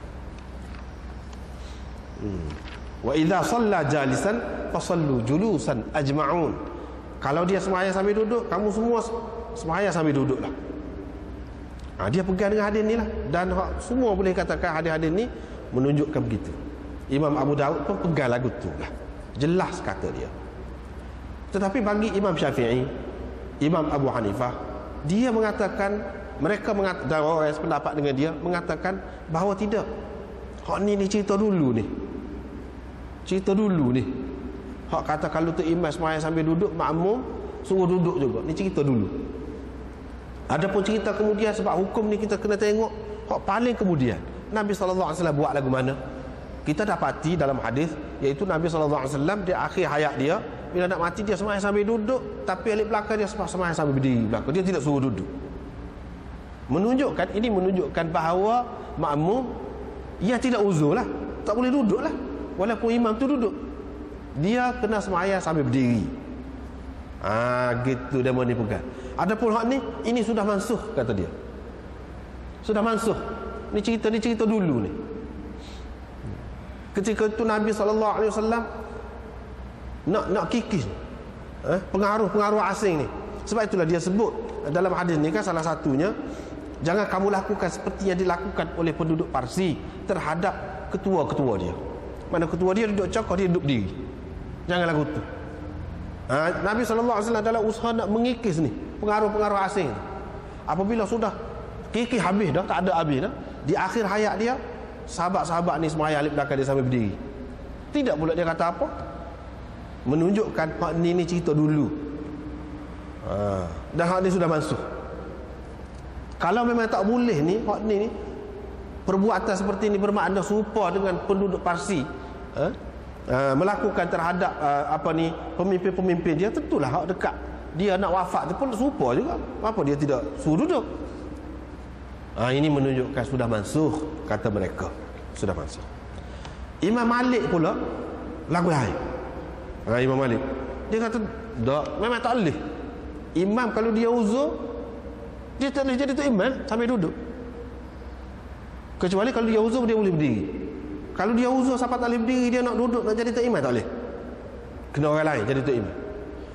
Wa idza shalla jalisan fasallu julusan ajma'un. Kalau dia sembahyang sambil duduk, kamu semua sembahyang sambil duduklah. Dia pegang dengan hadis ni lah, dan semua boleh katakan hadis-hadis ni menunjukkan begitu. Imam Abu Daud pun pegang lagu tu lah, jelas kata dia. Tetapi bagi Imam Syafi'i, Imam Abu Hanifah, dia mengatakan, mereka mengatakan, dan orang yang sependapat dengan dia mengatakan bahawa tidak. Hak ni cerita dulu ni. Cerita dulu ni. Hak kata kalau tu imam sembahyang sambil duduk, makmum suruh duduk juga. Ni cerita dulu. Adapun cerita kemudian, sebab hukum ni kita kena tengok hak paling kemudian. Nabi SAW buat lagu mana? Kita dapati dalam hadis, iaitu Nabi SAW di akhir hayat dia, bila nak mati dia sembahyang sambil duduk, tapi alik belakang dia sembahyang sambil berdiri belakang. Dia tidak suruh duduk. Ini menunjukkan bahawa makmum ia tidak uzur lah, tak boleh duduk lah, walaupun imam tu duduk, dia kena sembahyang sambil berdiri. Gitu dia ni pegang. Adapun hak ni, ini sudah mansuh, kata dia. Sudah mansuh. Ni cerita dulu ni. Ketika itu Nabi SAW nak kikis pengaruh-pengaruh asing ni. Sebab itulah dia sebut dalam hadis ni kan, salah satunya, jangan kamu lakukan seperti yang dilakukan oleh penduduk Parsi terhadap ketua-ketua dia. Mana ketua dia duduk cokor, dia duduk diri. Jangan lagu tu. Nabi SAW dalam usaha nak mengikis ni pengaruh-pengaruh asing. Apabila sudah kikis habis dah, tak ada habis dah, di akhir hayat dia, sahabat-sahabat ni sembahyang alik belakang dia sampai berdiri. Tidak pula dia kata apa, menunjukkan hak ni cerita dulu. Dan hak ni sudah mansuh. Kalau memang tak boleh ni, hak ni perbuatan seperti ni bermakna serupa dengan penduduk Parsi melakukan terhadap pemimpin-pemimpin dia, tentulah hak dekat dia nak wafat tu pun serupa juga. Apa dia tidak suruh duduk? Ini menunjukkan sudah mansuh, kata mereka. Sudah mansuh. Imam Malik pula lagu lain. Imam Malik dia kata tak, memang tak boleh. Imam kalau dia uzur, dia tak boleh jadi tu imam sambil duduk. Kecuali kalau dia uzur, dia boleh berdiri. Kalau dia uzur sampai tak boleh berdiri, dia nak duduk, nak jadi tu imam, tak boleh. Kena orang lain jadi tu imam.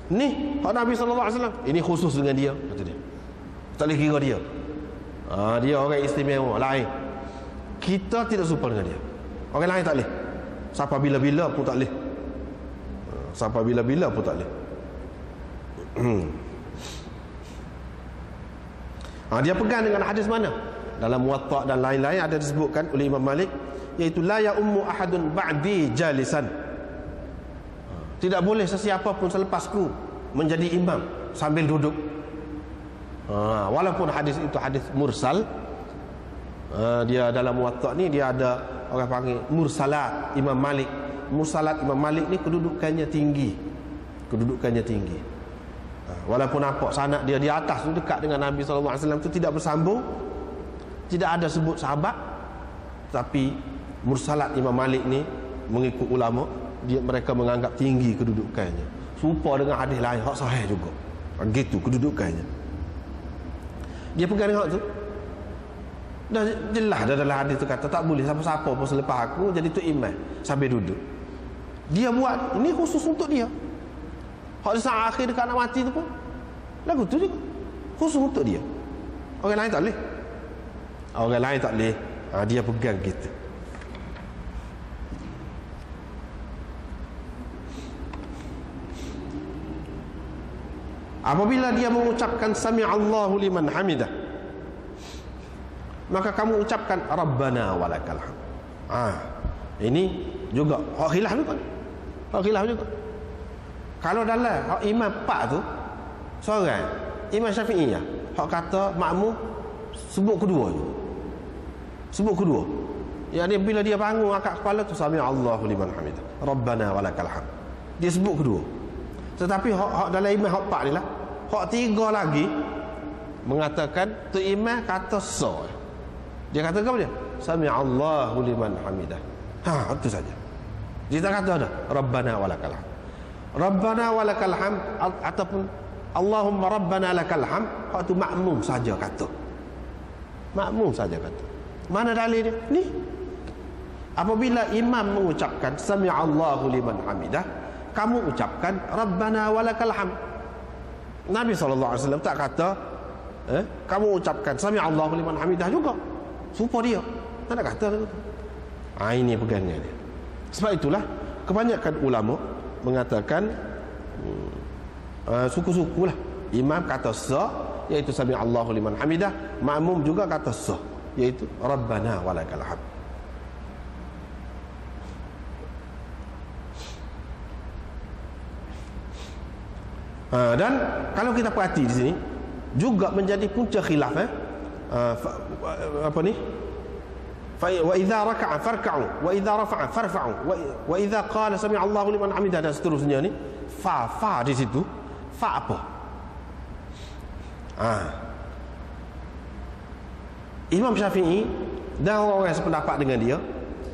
Ni hak Nabi SAW, ini khusus dengan dia, kata dia. Tak boleh kira dia. Dia orang istimewa lain. Kita tidak serupa dengan dia. Orang lain tak boleh. Sampai bila-bila pun tak boleh. Sampai bila-bila pun tak boleh. Dia pegang dengan hadis mana? Dalam Muwatta dan lain-lain ada disebutkan oleh Imam Malik, iaitu la ya ummu ahadun ba'di jalisan. Tidak boleh sesiapa pun selepasku menjadi imam sambil duduk. Walaupun hadis itu hadis mursal, Dia dalam Muwatta ni dia ada orang panggil mursalat Imam Malik. Mursalat Imam Malik ni kedudukannya tinggi. Walaupun nampak sanad dia di atas tu dekat dengan Nabi SAW tu tidak bersambung, tidak ada sebut sahabat, tapi mursalat Imam Malik ni mengikut ulama mereka menganggap tinggi kedudukannya. Serupa dengan hadis lain hak sahih juga. Begitu kedudukannya. Dia pegang dengan hak tu. Dah jelas dah dalam hadis tu kata tak boleh siapa-siapa pun selepas aku jadi tu imam sambil duduk. Dia buat ini khusus untuk dia. Hak saat akhir dekat nak mati tu pun lagu tu juga khusus untuk dia. Orang lain tak boleh. Orang lain tak boleh. Dia pegang gitu. Apabila dia mengucapkan sami'allahu liman hamidah, maka kamu ucapkan Rabbana walakal hamd. Ini juga hak khilaf juga. Kalau dalam hak imam pak tu seorang Imam Syafi'iyah hak kata makmum sebut kedua je. Sebut kedua. Yani bila dia bangun angkat kepala tu sami'allahu liman hamidah, Rabbana walakal hamd. Dia sebut kedua. Tetapi hak dalam imam hak pak ni lah. Hak tiga lagi mengatakan tu imam kata so. Dia kata apa dia? Sami'allahu liman hamidah. Itu saja. Dia tak kata ada Rabbana walakal hamd. Rabbana walakal hamd ataupun Allahumma rabbana lakal hamd, hak tu makmum saja kata. Makmum saja kata. Mana dalil dia? Ni. Apabila imam mengucapkan sami'allahu liman hamidah, kamu ucapkan Rabbana walakal hamd. Nabi SAW tak kata kamu ucapkan sami'allahu liman hamidah juga. Supaya dia tak nak kata. Ini pegangnya dia. Sebab itulah kebanyakan ulama mengatakan suku-suku lah. Imam kata sa, iaitu sami'allahu liman hamidah. Makmum juga kata sa, iaitu Rabbana walakal hamd. Dan kalau kita perhati di sini juga menjadi punca khilaf apa ni? Wa idza raka'a farka'u wa idza rafa'a farfa'u wa idza qala sami'allahu liman hamidah dan seterusnya ni fa di situ fa apa? Imam Syafi'i dan orang yang sependapat dengan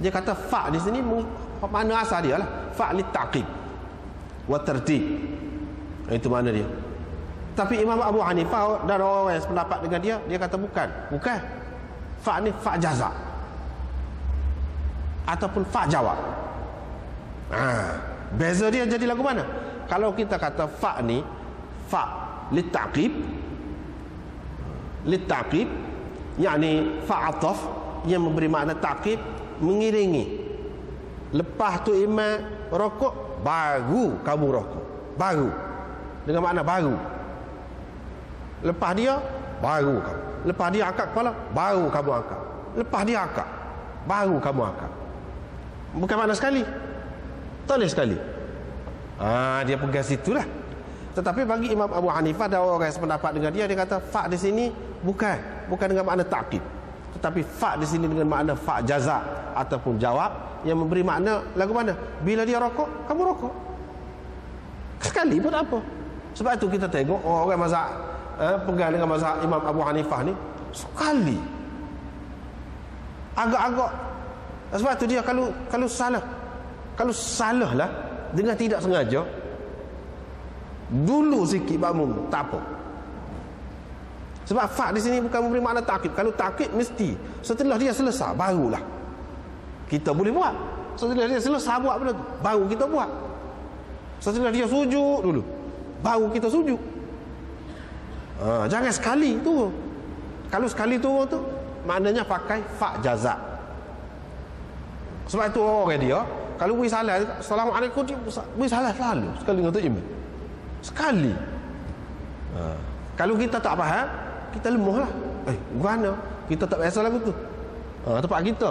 dia kata fa di sini makna asal dia lah fa li ta'qib wa tartib. Itu makna dia. Tapi Imam Abu Hanifah dan orang yang sependapat dengan dia kata bukan. Fa ni fa jaza ataupun fa jawab. Beza dia jadi lagu mana? Kalau kita kata fa ni fa litaqib, yakni fa ataf yang memberi makna taqib, mengiringi. Lepas tu imam rokok baru kamu rokok. Baru dengan makna baru. Lepas dia baru kamu. Lepas dia angkat kepala baru kamu angkat. Lepas dia angkat baru kamu angkat. Bukan makna sekali. Tak boleh sekali. Dia pegang situlah. Tetapi bagi Imam Abu Hanifah dan orang yang sependapat dengan dia kata fa di sini bukan dengan makna ta'qib, tetapi fa di sini dengan makna fa jaza ataupun jawab yang memberi makna lagu mana? Bila dia rokok, kamu rokok. Sekali pun apa. Sebab itu kita tengok orang mazhab pegang dengan mazhab Imam Abu Hanifah ni sekali. Agak-agak. Sebab itu dia kalau salah lah dengan tidak sengaja dulu sikit makmum tak apa. Sebab fa di sini bukan memberi makna ta'qib. Kalau ta'qib mesti setelah dia selesai barulah kita boleh buat. Setelah dia selesai buat benda tu baru kita buat. Setelah dia sujud dulu baru kita sujud. Jangan sekali tu. Kalau sekali tu maknanya pakai fa jaza. Sebab itu orang dia kalau beri salah Assalamualaikum dia beri salah selalu sekali dengan tu imam. Sekali. Kalau kita tak faham, kita lemah lah. Gimana? Kita tak biasa lagu tu. Tempat kita.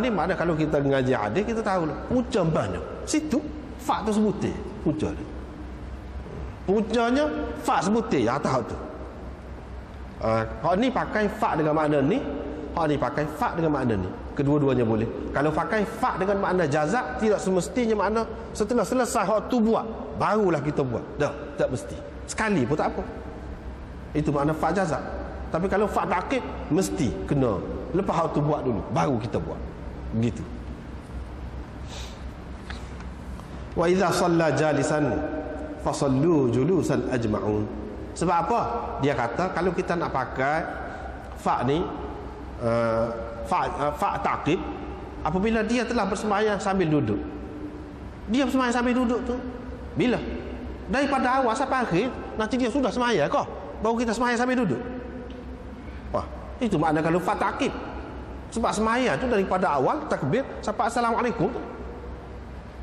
Ni makna kalau kita mengaji hadis kita tahu lah. Punca mana? Situ fa tu sebutir. Punca dia. Puncanya fa sebutir atas tu. Hak ni pakai fa dengan makna ni, hak ni pakai fa dengan makna ni. Kedua-duanya boleh. Kalau pakai fa dengan makna jazak, tidak semestinya makna setelah selesai hak tu buat, barulah kita buat. Dah, tak mesti. Sekali pun tak apa. Itu makna fa jazak. Tapi kalau fa ta'qib, mesti kena lepas hak tu buat dulu, baru kita buat. Begitu. Wa idza shalla jalisan fasallu julusan ajma'un. Sebab apa? Dia kata kalau kita nak pakai fa ni, fa ta'qib, apabila dia telah bersembahyang sambil duduk. Dia bersembahyang sambil duduk tu bila? Daripada awal sampai akhir, nanti dia sudah sembahyang kah? Baru kita sembahyang sambil duduk. Wah, itu makna kalau fa ta'qib. Sebab sembahyang tu daripada awal takbir sampai assalamualaikum tu.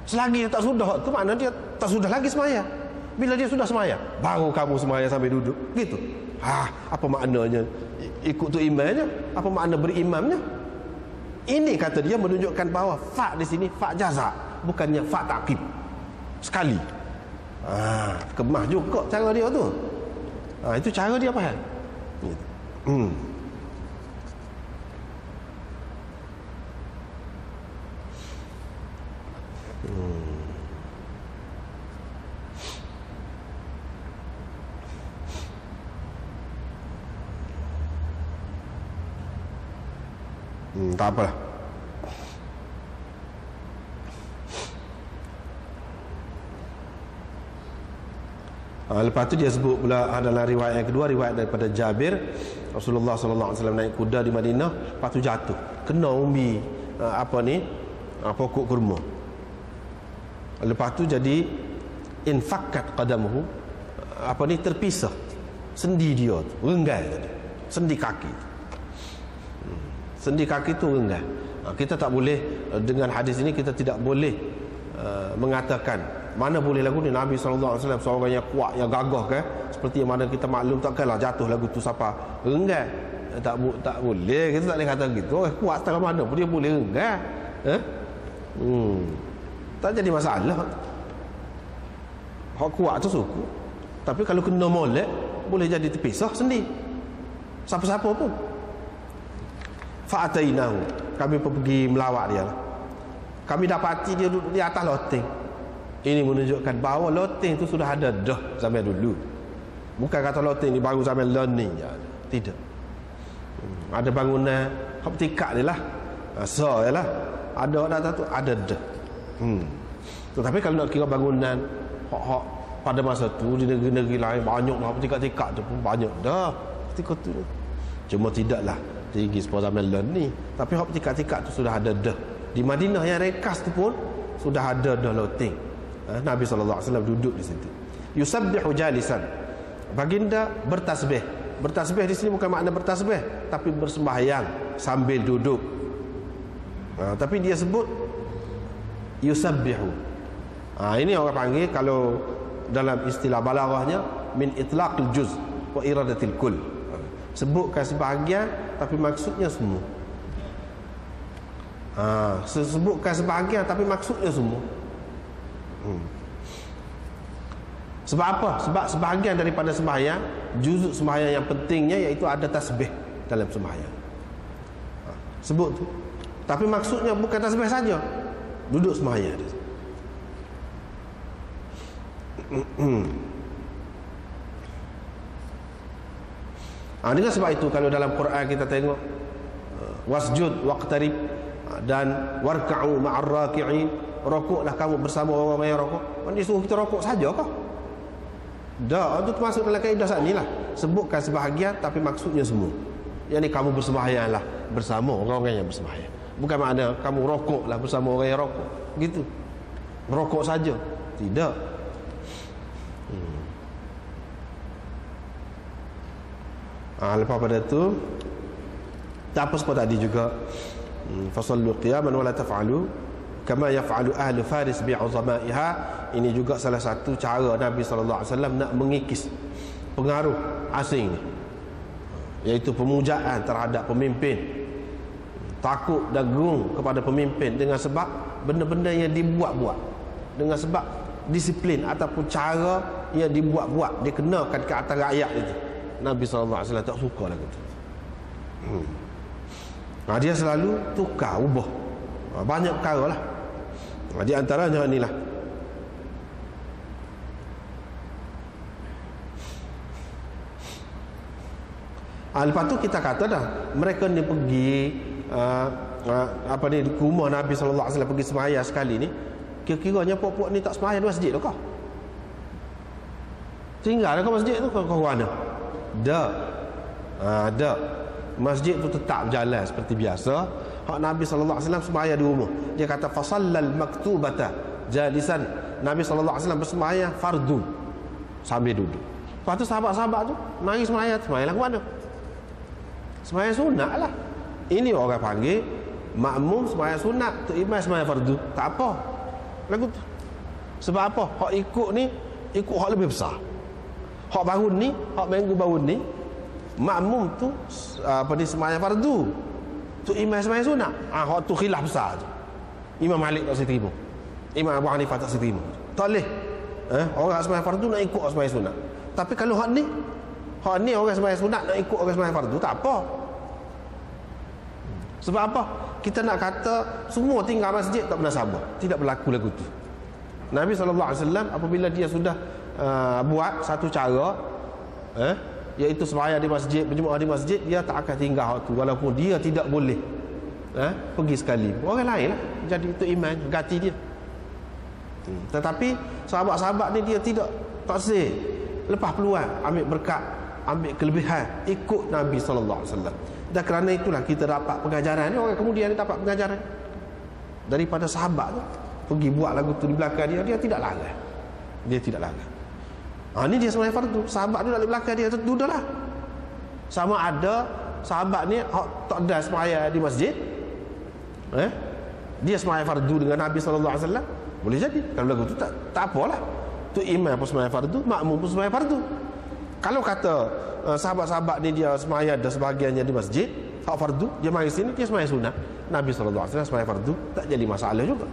Selagi dia tak sudah tu makna dia tak sudah lagi sembahyang. Bila dia sudah sembahyang, baru kamu sembahyang sampai duduk. Gitu. Apa maknanya ikut tu imamnya? Apa makna berimamnya? Ini kata dia menunjukkan bahawa fa di sini fa jazak, bukannya fa ta'qib. Sekali. Kemah juga cara dia tu. Itu cara dia faham. Gitu. Tak apalah. Lepas tu dia sebut pula adalah riwayat yang kedua, riwayat daripada Jabir. Rasulullah sallallahu alaihi wasallam naik kuda di Madinah, lepas tu jatuh, kena umbi pokok kurma. Lepas tu jadi infakkat qadamuhu, terpisah sendi dia tu, renggai tadi, sendi kaki. Sendi kaki tu renggai. Kita tak boleh, dengan hadis ini kita tidak boleh mengatakan mana boleh lagu ni Nabi SAW seorang yang kuat, yang gagah kan, seperti yang mana kita maklum, takkanlah jatuh lagu tu siapa renggai. Tak boleh, kita tak boleh kata gitu. Kuat setengah mana pun dia boleh renggai. Tak jadi masalah. Hak kuat tu suku. Tapi kalau kena molek, boleh jadi terpisah sendi. Siapa-siapa pun. Fa'atainahu, kami pergi melawat dia lah. Kami dapati dia duduk di atas loteng. Ini menunjukkan bahawa loteng itu sudah ada dah zaman dulu. Bukan kata loteng ni baru zaman learning je. Tidak. Ada bangunan hak tikak dia lah. So lah. Ada tu ada dah. Tetapi kalau nak kira bangunan hak pada masa tu di negeri-negeri lain banyak hak tikak-tikak tu pun banyak dah. Ketika tu. Cuma tidaklah tinggi seperti zaman ni. Tapi hak tikak-tikak tu sudah ada dah. Di Madinah yang rekas tu pun sudah ada dah loteng. Nabi SAW duduk di situ. Yusabbihu jalisan. Baginda bertasbih. Bertasbih di sini bukan makna bertasbih, tapi bersembahyang sambil duduk. Tapi dia sebut yusabbihu. Ini orang panggil kalau dalam istilah balaghahnya min itlaqil juz wa iradatil kull. Sebutkan sebahagian tapi maksudnya semua. Sebutkan sebahagian tapi maksudnya semua. Sebab apa? Sebab sebahagian daripada sembahyang, juzuk sembahyang yang pentingnya iaitu ada tasbih dalam sembahyang. Sebut tu. Tapi maksudnya bukan tasbih saja. Duduk sembahyang. Dengan sebab itu kalau dalam Quran kita tengok wasjud waqtarib dan warka'u ma'ar raki'in, rokoklah kamu bersama orang yang rokok. Mana disuruh kita rokok saja kah? Dah, itu termasuk dalam kaedah saat ni lah. Sebutkan sebahagian tapi maksudnya semua. Yang ni kamu bersembahyanglah bersama orang-orang yang bersembahyang. Bukan makna kamu rokoklah bersama orang yang rokok. Gitu. Rokok saja. Tidak. Lepas pada tu tak apa seperti tadi juga, fasallu qiyaman wala taf'alu kama yaf'alu ahlu Faris bi'uzamaiha. Ini juga salah satu cara Nabi SAW nak mengikis pengaruh asing ni, iaitu pemujaan terhadap pemimpin, takut dan gerung kepada pemimpin dengan sebab benda-benda yang dibuat-buat, dengan sebab disiplin ataupun cara yang dibuat-buat dikenakan ke atas rakyat itu. Nabi SAW tak suka lagu tu. Dia selalu tukar, ubah. Banyak perkara lah. Di antaranya inilah. Lepas tu kita kata dah, mereka ni pergi di rumah Nabi SAW pergi semaya sekali ni, kira-kiranya puak-puak ni tak semaya di masjid tu kau. Tinggal ke masjid tu kau mana? Dak. Masjid tu tetap berjalan seperti biasa. Hak Nabi SAW semaya di rumah. Dia kata fasallal maktubata jalisan. Nabi SAW bersemaya fardu sambil duduk. Lepas tu sahabat-sahabat tu mari semaya lah ke mana? Semaya sunat lah. Ini orang panggil makmum semaya sunat, tu imam semaya fardu. Tak apa lagu tu. Sebab apa? Hak ikut ni ikut hak lebih besar. Hak baru ni, hak minggu baru ni, makmum tu semaya fardu, tu imam semaya sunat. Hak tu khilaf besar tu. Imam Malik tak boleh terima, Imam Abu Hanifah tak boleh terima. Tak boleh. Orang semaya fardu nak ikut semaya sunat. Tapi kalau hak ni orang sembahyang sunat nak ikut orang sembahyang fardu, tak apa. Sebab apa? Kita nak kata semua tinggal masjid tak pernah sabar. Tidak berlaku lagu tu. Nabi SAW apabila dia sudah buat satu cara, iaitu sembahyang di masjid, berjemaah di masjid, dia tak akan tinggal hak tu walaupun dia tidak boleh pergi sekali. Orang lain lah jadi itu imam, ganti dia. Tetapi sahabat-sahabat ni dia tak sih. Lepas peluang, ambil berkat, ambil kelebihan, ikut Nabi SAW. Dan kerana itulah kita dapat pengajaran ni. Orang kemudian ni dapat pengajaran daripada sahabat tu, pergi buat lagu tu di belakang dia tidak larang. Dia tidak larang. Ni dia sembahyang fardu, sahabat tu nak di belakang dia, duduk lah. Sama ada sahabat ni tak ada sembahyang di masjid, dia sembahyang fardu dengan Nabi SAW, boleh jadi. Kalau lagu tu tak apalah. Tu imam pun sembahyang fardu, makmum pun sembahyang fardu. Kalau kata sahabat-sahabat ni dia sembahyang ada sebahagiannya di masjid, hak fardu, dia mari sini dia sembahyang sunat. Nabi SAW sembahyang fardu, tak jadi masalah juga.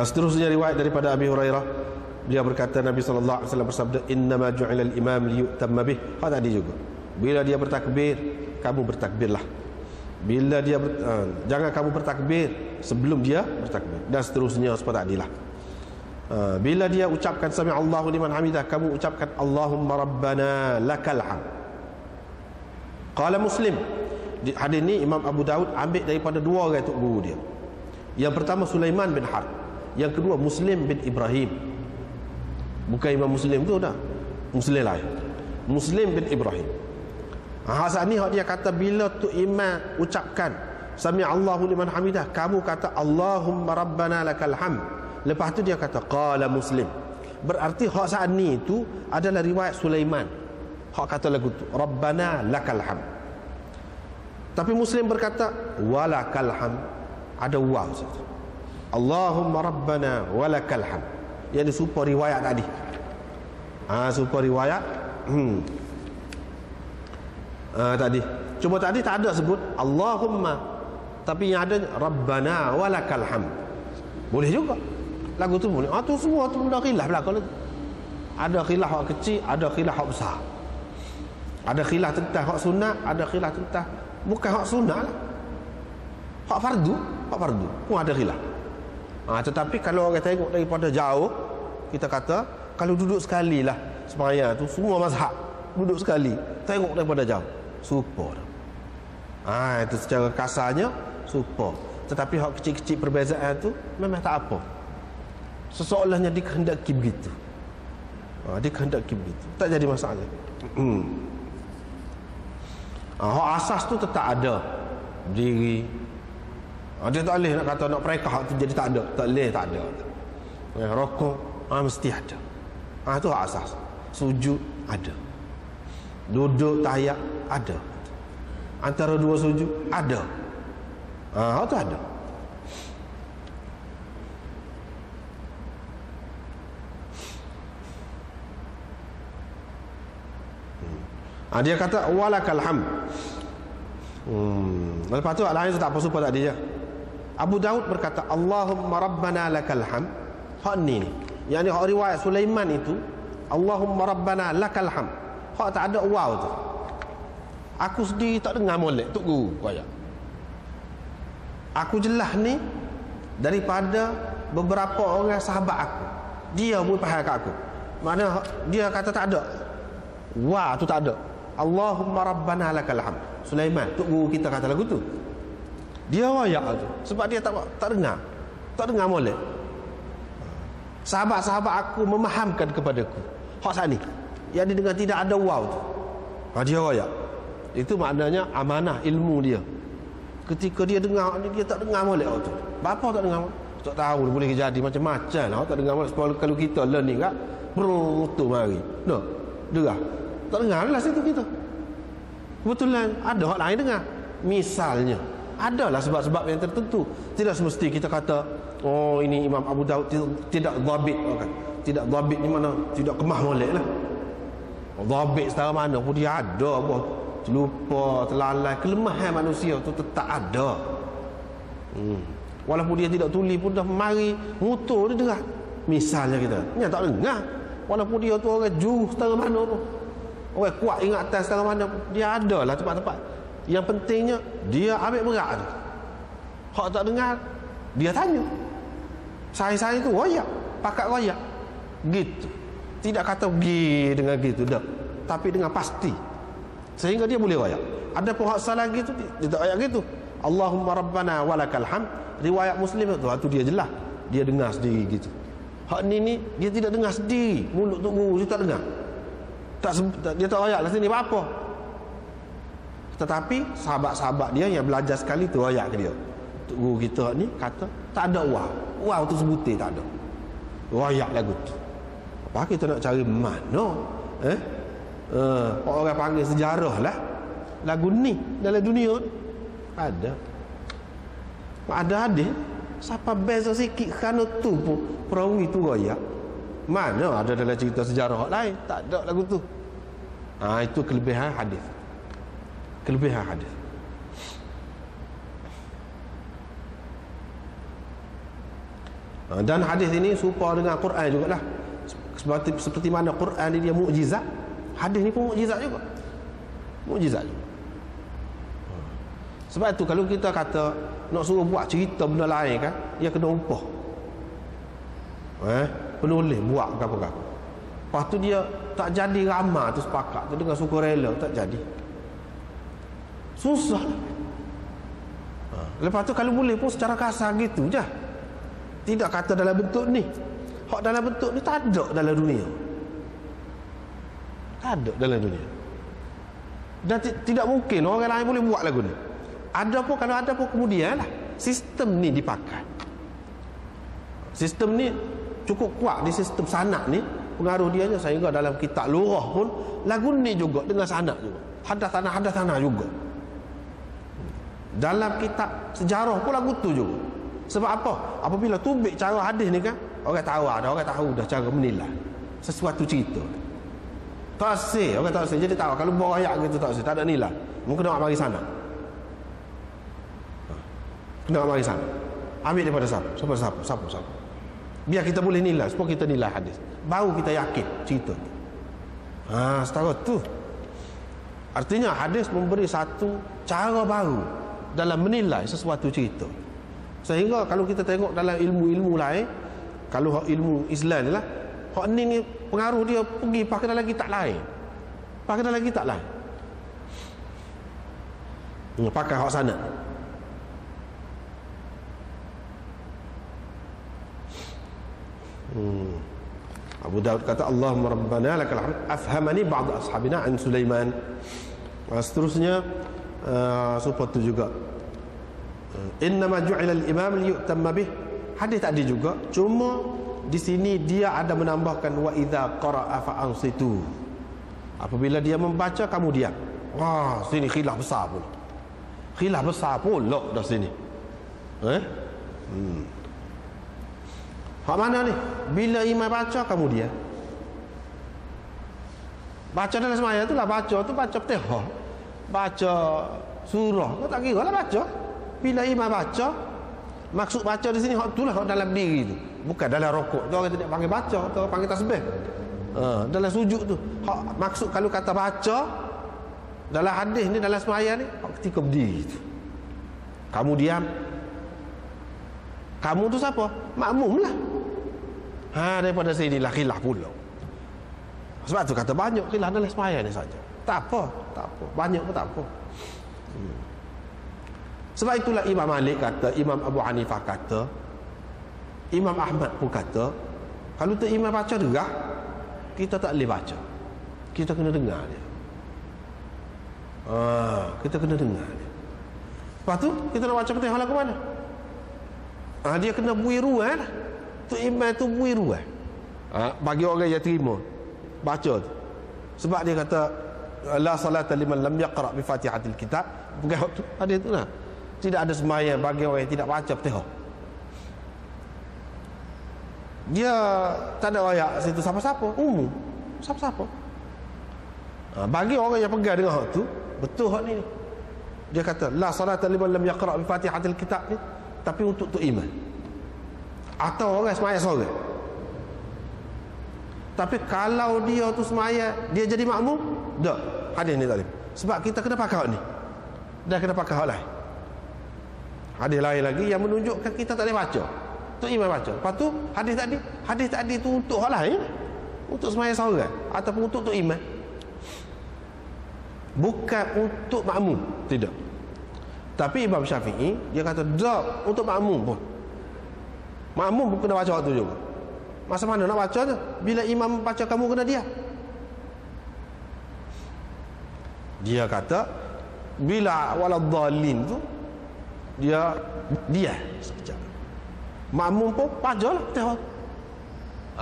Seterusnya riwayat daripada Abi Hurairah, dia berkata Nabi SAW bersabda, innama ju'ilal imam liyutamma bih. Hak tadi juga, bila dia bertakbir, kamu bertakbirlah. Bila dia jangan kamu bertakbir sebelum dia bertakbir, dan seterusnya seperti tadilah. Bila dia ucapkan sami Allahu liman hamidah, kamu ucapkan Allahumma rabbana lakal hamd. Qala Muslim, hadis ni Imam Abu Daud ambil daripada dua orang tok guru dia. Yang pertama Sulaiman bin Harb, yang kedua Muslim bin Ibrahim. Bukan Imam Muslim tu dah, Muslim lain, Muslim bin Ibrahim. Hasan ni dia kata bila tu imam ucapkan sami Allahu liman hamidah, kamu kata Allahumma rabbana lakal hamd. Lepas tu dia kata qala Muslim. Berarti hak saat ni tu adalah riwayat Sulaiman. Hak kata lagu tu rabbana lakal hamd. Tapi Muslim berkata walakal hamd. Ada waw situ. Allahumma rabbana walakal hamd. Yang serupa riwayat tadi. Serupa riwayat tadi. Cuma tadi tak ada sebut Allahumma, tapi yang ada rabbana walakal hamd. Boleh juga lagu tu boleh. Tu semua tu benda khilaf belaka lagi. Ada khilaf hak kecil, ada khilaf hak besar. Ada khilaf tentang hak sunat, ada khilaf tentang bukan hak sunat lah. Hak fardu pun ada khilaf. Tetapi kalau orang tengok daripada jauh, kita kata kalau duduk sekali lah sembahyang tu, semua mazhab duduk sekali, tengok daripada jauh, serupa dah. Itu secara kasarnya serupa. Tetapi hak kecil-kecil perbezaan tu memang tak apa. Seseolahnya dikehendaki begitu. Dikehendaki begitu, tak jadi masalah. Hak asas tu tetap ada, berdiri. Dia tak boleh nak kata nak perekah tu jadi tak ada. Tak boleh, tak ada. Rokok mesti ada. Itu hak asas. Sujud ada. Duduk tahiyat ada. Antara dua sujud ada. Hak tu ada. Dia kata walakal hamd. Lepas tu lain tak apa supaya tak dia. Abu Daud berkata Allahumma rabbana lakal hamd. Hak ni Yang ni hak riwayat Sulaiman itu, Allahumma rabbana lakal hamd. Hak tak ada waw tu. Aku sendiri tak dengar molek tok guru kaya. Aku jelas ni daripada beberapa orang sahabat aku. Dia pun faham kat aku. Mana dia kata tak ada. Wah tu tak ada. Allahumma rabbana lakal hamd. Sulaiman, tok guru kita kata lagu tu. Dia wayak tu sebab dia tak dengar. Tak dengar molek. Sahabat-sahabat aku memahamkan kepadaku. Hak saat ni yang didengar tidak ada waw tu. Dia wayak. Itu maknanya amanah ilmu dia. Ketika dia dengar ni, dia tak dengar molek tu. Bapa tak dengar. Tak tahu boleh jadi macam-macam lah. Tak dengar molek. Kalau kita learning kan, berutuh mari. No, derah. Tak dengar lah situ kita. Kebetulan ada hak lain dengar. Misalnya, adalah sebab-sebab yang tertentu. Tidak semesti kita kata, oh ini Imam Abu Daud tidak dhabit, kan? Tidak dhabit ni mana? Tidak kemah molek lah. Dhabit setara mana pun dia ada apa? Lupa, terlalai, kelemahan manusia tu tetap ada. Walaupun dia tidak tulis pun dah mari motor dia dengar. Misalnya kita, dia tak dengar. Walaupun dia tu orang juru setara mana pun, orang kuat ingatan setara mana pun, dia ada lah tempat-tempat. Yang pentingnya dia ambil berat tu. Hak tak dengar, dia tanya. Saya tu royak, pakat royak. Gitu. Tidak kata pergi dengan gitu dah. Tapi dengan pasti. Sehingga dia boleh royak. Ada pun hak salah gitu, dia tak royak gitu. Allahumma rabbana walakal hamd. Riwayat Muslim tu dia jelas. Dia dengar sendiri gitu. Hak ni dia tidak dengar sendiri. Mulut tok guru dia tak dengar. Dia tak royak lah sini apa. Tetapi sahabat-sahabat dia yang belajar sekali tu royak ke dia. Tok guru kita ni kata tak ada waw. Waw tu sebutir tak ada. Royak lagu tu. Apa kita nak cari mana? Orang panggil sejarah lah. Lagu ni dalam dunia ada. Ada hadis. Siapa beza sikit kerana tu pun perawi tu royak. Mana ada dalam cerita sejarah lain? Tak ada lagu tu. Itu kelebihan hadis. Kelebihan hadis. Dan hadis ini serupa dengan Quran jugalah. Seperti mana Quran ni dia mukjizat, hadis ni pun mukjizat juga. Mukjizat juga. Sebab itu kalau kita kata nak suruh buat cerita benda lain kan, dia kena upah. Penulis buat apa-apa. Lepas tu dia tak jadi ramai tu sepakat tu dengan sukarela tak jadi. Susah. Lepas tu kalau boleh pun secara kasar gitu je. Tidak kata dalam bentuk ni. Hak dalam bentuk ni tak ada dalam dunia. Tak ada dalam dunia. Dan tidak mungkin orang lain boleh buat lagu ni. Ada pun, kalau ada pun kemudian lah sistem ni dipakai. Sistem ni cukup kuat di sistem sanak ni. Pengaruh dia sehingga dalam kitab lurah pun lagu ni juga dengan sanak juga. Hadas-hadas juga. Dalam kitab sejarah pun lagu tu juga. Sebab apa? Apabila tubik cara hadis ni kan, orang tahu dah cara menilai sesuatu cerita. Tak orang tak jadi tahu kalau bawa ayat gitu tak ada nilai. Mungkin nak mari sana. Kena mari sana. Ambil daripada siapa. Biar kita boleh nilai, supaya kita nilai hadis. Baru kita yakin cerita. Setara tu. Artinya hadis memberi satu cara baru dalam menilai sesuatu cerita. Sehingga kalau kita tengok dalam ilmu-ilmu lain, kalau ilmu Islam ni lah, hak ni pengaruh dia pergi pakai dalam kitab lain. Pakai dalam kitab lain. Pakai hak sana. Abu Daud kata Allahumma rabbana lakal hamd afhamani ba'd ashabina an Sulaiman. Seterusnya supaya tu juga innama ju'ila al-imam liyutamma bih. Hadis tadi juga, cuma di sini dia ada menambahkan wa idza qara'a fa ansitu. Apabila dia membaca kamu diam. Sini khilaf besar pula. Khilaf besar pula dah sini. Hak mana ni? Bila imam baca kamu diam. Baca dalam sembahyang tu lah, baca Fatihah. Baca surah, kau tak kira lah baca. Bila imam baca, maksud baca di sini hak itulah hak dalam diri tu. bukan dalam rokok tu orang tidak panggil baca, atau panggil tasbih. Dalam sujud tu maksud kalau kata baca dalam hadis ni, dalam sembahyang ni, ketika berdiri tu kamu diam, kamu tu siapa? Makmum lah. Daripada sini lah khilaf pula. Sebab tu kata banyak khilaf dalam sembahyang ni saja. Tak apa, banyak pun tak apa. Sebab itulah Imam Malik kata, Imam Abu Hanifah kata, Imam Ahmad pun kata, kalau tu imam baca derah, kita tak boleh baca, kita kena dengar dia. Kita kena dengar dia. Lepas tu kita nak baca Fatihah lagu mana? Dia kena bui ruang lah. Tu imam tu bui ruang. Bagi orang yang terima baca tu. Sebab dia kata la salata liman lam yaqra bi Fatihatil Kitab. Bukan tu ada tu lah. Tidak ada sembahyang bagi orang yang tidak baca Fatihah. Dia tak ada ayat situ siapa-siapa, umum. Siapa-siapa. Bagi orang yang pegang dengan hak tu, betul hak ni. Dia kata la salata liman lam yaqra bi Fatihatil Kitab ni, tapi untuk tu imam. Atau orang sembahyang seorang. Tapi kalau dia tu sembahyang, dia jadi makmum, tak. Hadis ni tak boleh. Sebab kita kena pakai hak ni. Dah kena pakai hak lain. Hadis lain lagi yang menunjukkan kita tak boleh baca. Tu imam baca. Lepas tu hadis tadi tu untuk hal lain, untuk sembahyang seorang ataupun untuk tu imam, bukan untuk makmum. Tidak. Tapi Imam Syafi'i dia kata tak, untuk makmum pun. Makmum pun kena baca waktu juga. Masa mana nak baca tu? Bila imam baca kamu kena diam. Dia kata bila waladhdallin tu dia sekejap. Makmum pun bacalah Fatihah.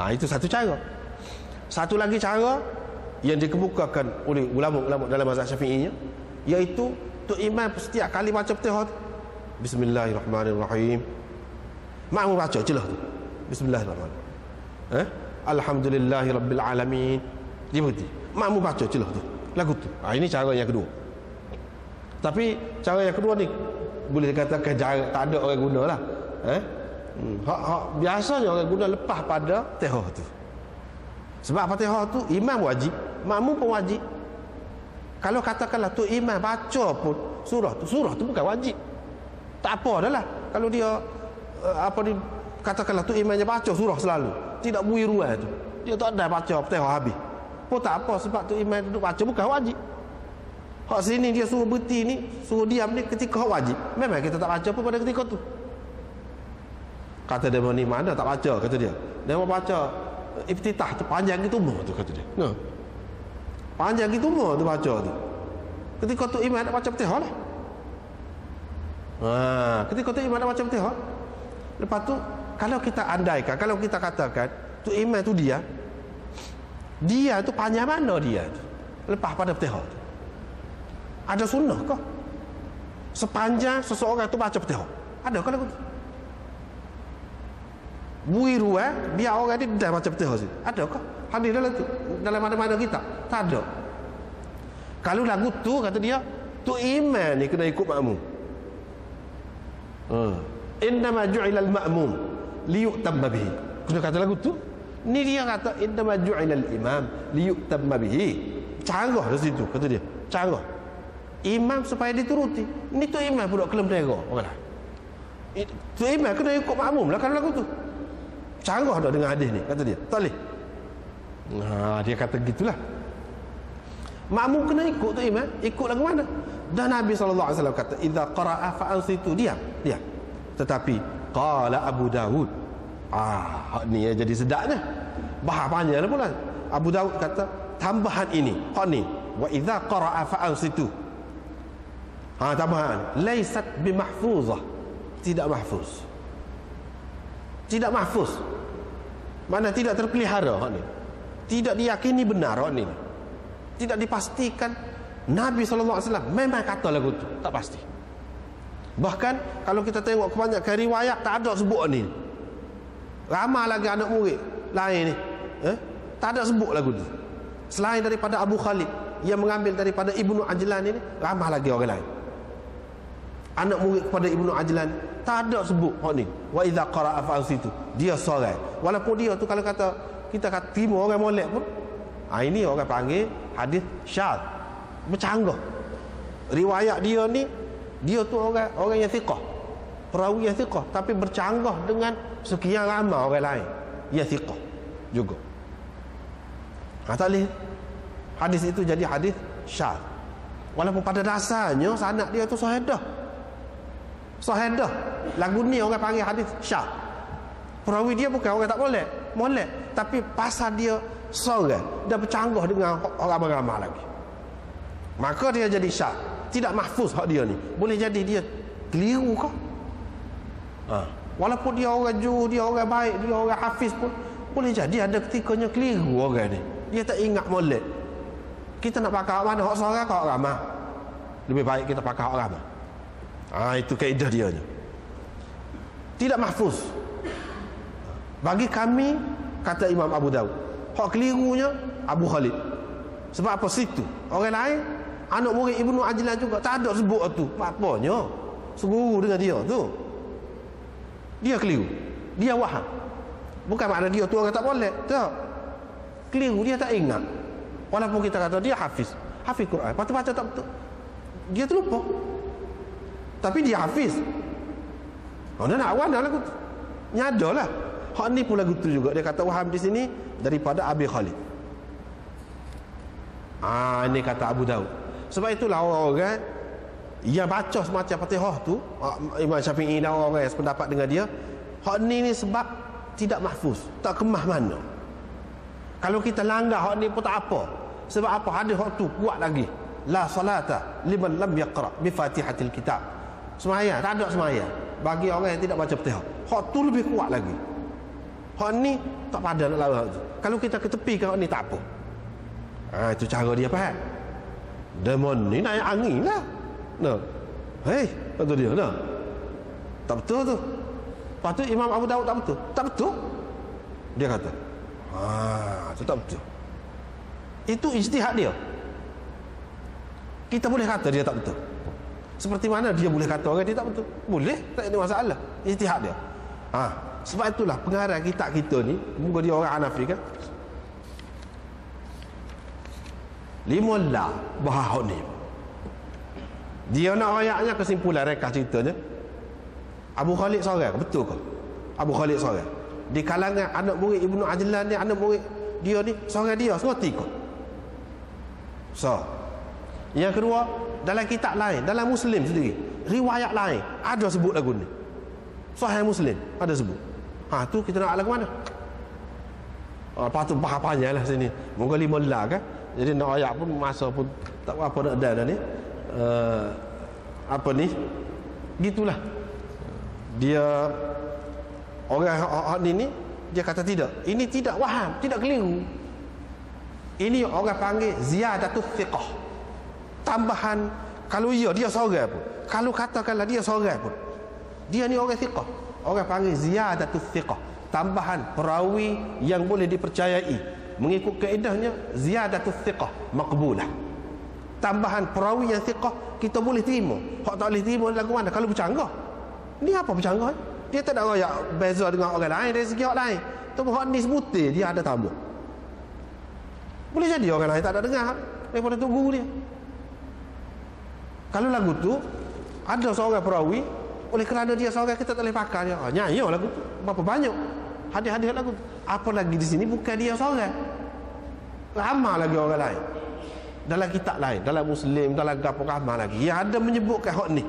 Itu satu cara. Satu lagi cara yang dikemukakan oleh ulama-ulama dalam mazhab Syafi'inya, iaitu tu imam setiap kali baca Fatihah tu, Bismillahirrahmanirrahim, makmum baca celah tu Bismillahirrahmanirrahim, Alhamdulillahirabbil alamin, dia berhenti, makmum baca celah tu lagu tu. Ini cara yang kedua. Tapi cara yang kedua ni boleh dikatakan tak ada orang guna lah. Biasanya orang guna lepas pada Fatihah tu. Sebab Fatihah tu imam wajib, makmum pun wajib. Kalau katakanlah tu imam baca pun surah tu bukan wajib, tak apa dah lah. Kalau dia katakanlah tu imamnya baca surah selalu, tidak bui ruang tu, dia tak ada baca Fatihah habis pun tak apa, sebab tu imam duduk baca bukan wajib. Hak sini dia suruh berhenti ni, suruh diam ni ketika hak wajib, memang kita tak baca pun pada ketika tu. Kata dia ni mana tak baca, kata dia mau baca iftitah tu panjang gitu umur tu, kata dia. Panjang gitu umur tu baca tu. Ketika tu imam nak baca Fatihah lah. Ketika tu imam nak baca Fatihah. Lepas tu kalau kita andaikan, kalau kita katakan tu imam tu dia tu panjang mana dia tu lepas pada Fatihah tu, ada sunnah kah sepanjang seseorang tu baca Fatihah? Ada kah lagu tu? Bui ruang biar orang ni dah baca Fatihah sini, ada kah hadis dalam tu, dalam mana-mana kita? Tak ada. Kalau lagu tu kata dia tu imam ni kena ikut makmum. Innama ju'ilal ma'mum liyu'tamma bihi. Kena kata lagu tu. Ni dia kata innama ju'ilal imam liyu'tamma bihi. Carah di situ kata dia. Carah. Imam supaya dituruti. Ni tu imam pula kelem dera orang lain. Tu imam kena ikut makmum lah kalau lagu tu. Carah dah dengan hadis ni kata dia. Tak boleh. Dia kata gitulah. Makmum kena ikut tu imam, ikut lagu mana? Dan Nabi SAW kata idza qara'a fa ansitu, diam. Tetapi qala Abu Dawud, hak ni yang jadi sedapnya, bahas panjang pula. Abu Dawud kata tambahan ini, hak ni wa idza qara'a fa ansitu, tambahan laisat bimahfuzah, tidak mahfuz. Tidak mahfuz mana tidak terpelihara hak ni, tidak diyakini benar hak ni, tidak dipastikan. Nabi SAW memang kata lagu tu, tak pasti. Bahkan kalau kita tengok kebanyakan riwayat tak ada sebut ni. Ramai lagi anak murid lain ni, tak ada sebut lagu tu. Selain daripada Abu Khalid yang mengambil daripada Ibnu Ajlan ini, ramai lagi orang lain anak murid kepada Ibnu Ajlan tak ada sebut hak ni. Wa idza qara'a fa ansitu. Dia seorang. Walaupun dia tu kalau kata kita kata terima orang molek pun, ini orang panggil hadis syadz. Bercanggah. Riwayat dia ni, dia tu orang yang thiqah. Perawi yang thiqah, tapi bercanggah dengan sekian ramai orang lain yang thiqah juga. Tak boleh. Hadis itu jadi hadis syadz. Walaupun pada dasarnya sanad dia tu sahidah. Lagu ni orang panggil hadis syadz. Perawi dia bukan orang tak molek, tapi pasal dia seorang dah bercanggah dengan orang ramai lagi, maka dia jadi syadz. Tidak mahfuz hak dia ni. Boleh jadi dia keliru kah? Walaupun dia orang jujur, dia orang baik, dia orang hafiz pun, boleh jadi ada ketikanya keliru orang ni. Dia tak ingat molek. Kita nak pakai hak mana? Hak seorang ke hak ramai? Lebih baik kita pakai hak ramai. Itu kaedah dia ni. Tidak mahfuz. Bagi kami, kata Imam Abu Daud, hak kelirunya Abu Khalid. Sebab apa situ? Orang lain, anak murid Ibnu Ajlan juga tak ada sebut tu. Apanya? Seguru dengan dia tu. Dia keliru. Dia waham. Bukan makna dia tu orang tak boleh. Tak. Keliru, dia tak ingat. Walaupun kita kata dia hafiz Quran, lepas tu baca tak betul, dia terlupa, tapi dia hafiz. Dia nak awal dah lagu tu, nyadalah. Hak ni pun lagu tu juga. Dia kata waham di sini daripada Abi Khalid. Ini kata Abu Daud. Sebab itulah orang-orang yang baca semacam Fatihah tu, Imam Syafi'i dan orang yang sependapat dengan dia, hak ni sebab tidak mahfuz, tak kemah mana. Kalau kita langgar hak ni pun tak apa. Sebab apa? Hadis hak tu kuat lagi. La salata liman lam yaqra bi Fatihatil Kitab. Semaya tak ada semaya bagi orang yang tidak baca Fatihah. Hak tu lebih kuat lagi. Hak ni tak padan nak lawan tu. Kalau kita ketepikan hak ni tak apa. Itu cara dia faham. Demon ni naik angin lah. Betul dia. Tak betul tu. Lepas tu Imam Abu Daud tak betul. Tak betul. Dia kata, itu tak betul. Itu ijtihad dia. Kita boleh kata dia tak betul. Seperti mana dia boleh kata orang dia tak betul? Boleh, tak ada masalah. Ijtihad dia. Sebab itulah pengarang kitab kita ni, muka dia orang Hanafi kan, Limullah bahahok ni. Dia nak ayatnya kesimpulan rekah ceritanya. Abu Khalid seorang, betul ke? Abu Khalid seorang. Di kalangan anak murid Ibnu Ajlan ni, anak murid dia ni seorang dia, sengerti ke? Yang kedua, dalam kitab lain, dalam Muslim sendiri, riwayat lain ada sebut lagu ni. Sahih Muslim ada sebut. Tu kita nak lagu mana? Lepas tu bahapanya lah sini. Moga 5 lah kan. Jadi nak ayat pun masa pun tak apa nak dan ni. Apa ni? Gitulah. Dia orang ni dia kata tidak. Ini tidak waham, tidak keliru. Ini orang panggil ziyadatus thiqah. Tambahan, kalau dia seorang pun, kalau katakanlah dia seorang pun, dia ni orang thiqah. Orang panggil ziyadatus thiqah. Tambahan perawi yang boleh dipercayai. Mengikut kaedahnya ziyadatus thiqah maqbulah. Tambahan perawi yang thiqah kita boleh terima. Hak tak boleh terima lagu mana? Kalau bercanggah. Ni apa bercanggah? Dia tak ada royak beza dengan orang lain dari segi orang lain. Tu hak ni sebutir dia ada tambah. Boleh jadi orang lain tak ada dengar daripada tu guru dia. Kalau lagu tu ada seorang perawi, oleh kerana dia seorang kita tak boleh pakai dia. Nyanyi lagu tu. Berapa banyak hadis-hadis lagu tu. Apa lagi di sini bukan dia seorang. Ramai lagi orang lain. Dalam kitab lain, dalam Muslim, dalam gapo ramai lagi. Yang ada menyebutkan hak ni.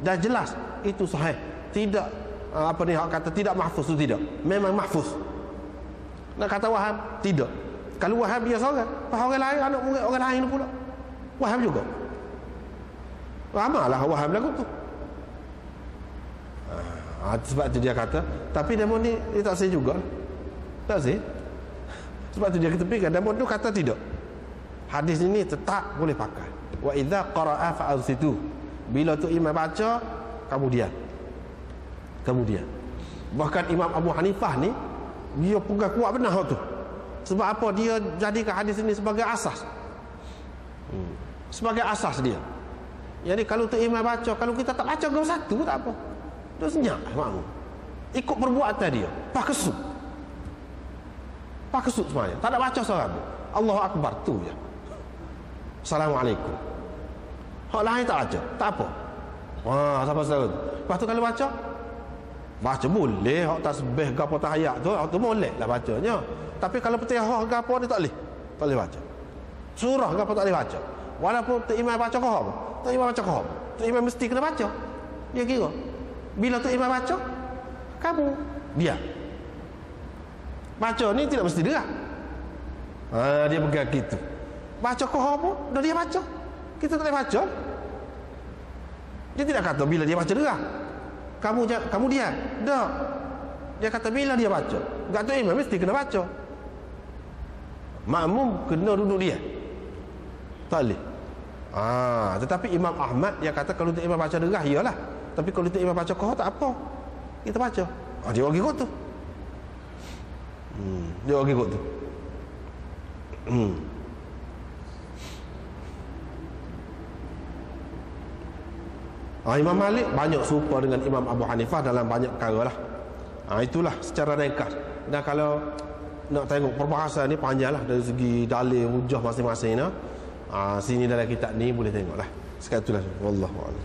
Dan jelas itu sahih. Tidak apa ni hak kata tidak mahfuz tu tidak. Memang mahfuz. Nak kata waham? Tidak. Kalau waham dia seorang, orang lain anak murid orang lain pula. Waham juga. Ramailah waham lagu tu. Sebab tu dia kata, tapi demo ni dia tak sah juga. Tak sah. Sebab tu dia ketepikan demo tu kata tidak. Hadis ini tetap boleh pakai. Wa idza qara'a fa'ansitu. Bila tu imam baca, kemudian. Bahkan Imam Abu Hanifah ni dia pegang kuat benar tu. Sebab apa? Dia jadikan hadis ini sebagai asas. Sebagai asas dia. Jadi kalau tu imam baca, kalau kita tak baca gol satu tak apa. Dia senyap makmum. Ikut perbuatan dia. Pak kesut semuanya. Tak ada baca surah. Allahu Akbar tu je. Assalamualaikum. Hak lain tak baca. Tak apa. Siapa tahu. Lepas tu kalau baca boleh. Hak tasbih ke apa tahiyat tu, hak tu boleh lah bacanya. Tapi kalau Fatihah ke apa ni tak boleh. Tak boleh baca. Surah ke apa tak boleh baca. Walaupun tu imam baca ke apa. Tu imam baca ke apa. Tu imam mesti kena baca. Dia kira. Bila tu imam baca, kamu dia baca ni tidak mesti dengar. Dia pegang gitu. Baca ke apa? Dah dia baca. Kita tak boleh baca. Dia tidak kata bila dia baca dengar. Kamu dia. Dah. Dia kata bila dia baca. Kata imam mesti kena baca. Makmum kena duduk dia. Tak boleh. Tetapi Imam Ahmad dia kata kalau imam baca dengar iyalah. Tapi kalau imam baca kau tak apa. Kita baca. Dia bagi kot tu. Dia bagi kot tu. Imam Malik banyak serupa dengan Imam Abu Hanifah dalam banyak perkara lah. Itulah secara ringkas. Dan kalau nak tengok perbahasan ni panjang lah dari segi dalil hujah masing-masing ni. Sini dalam kitab ni boleh tengok lah. Sekarang itulah. Wallahu a'lam.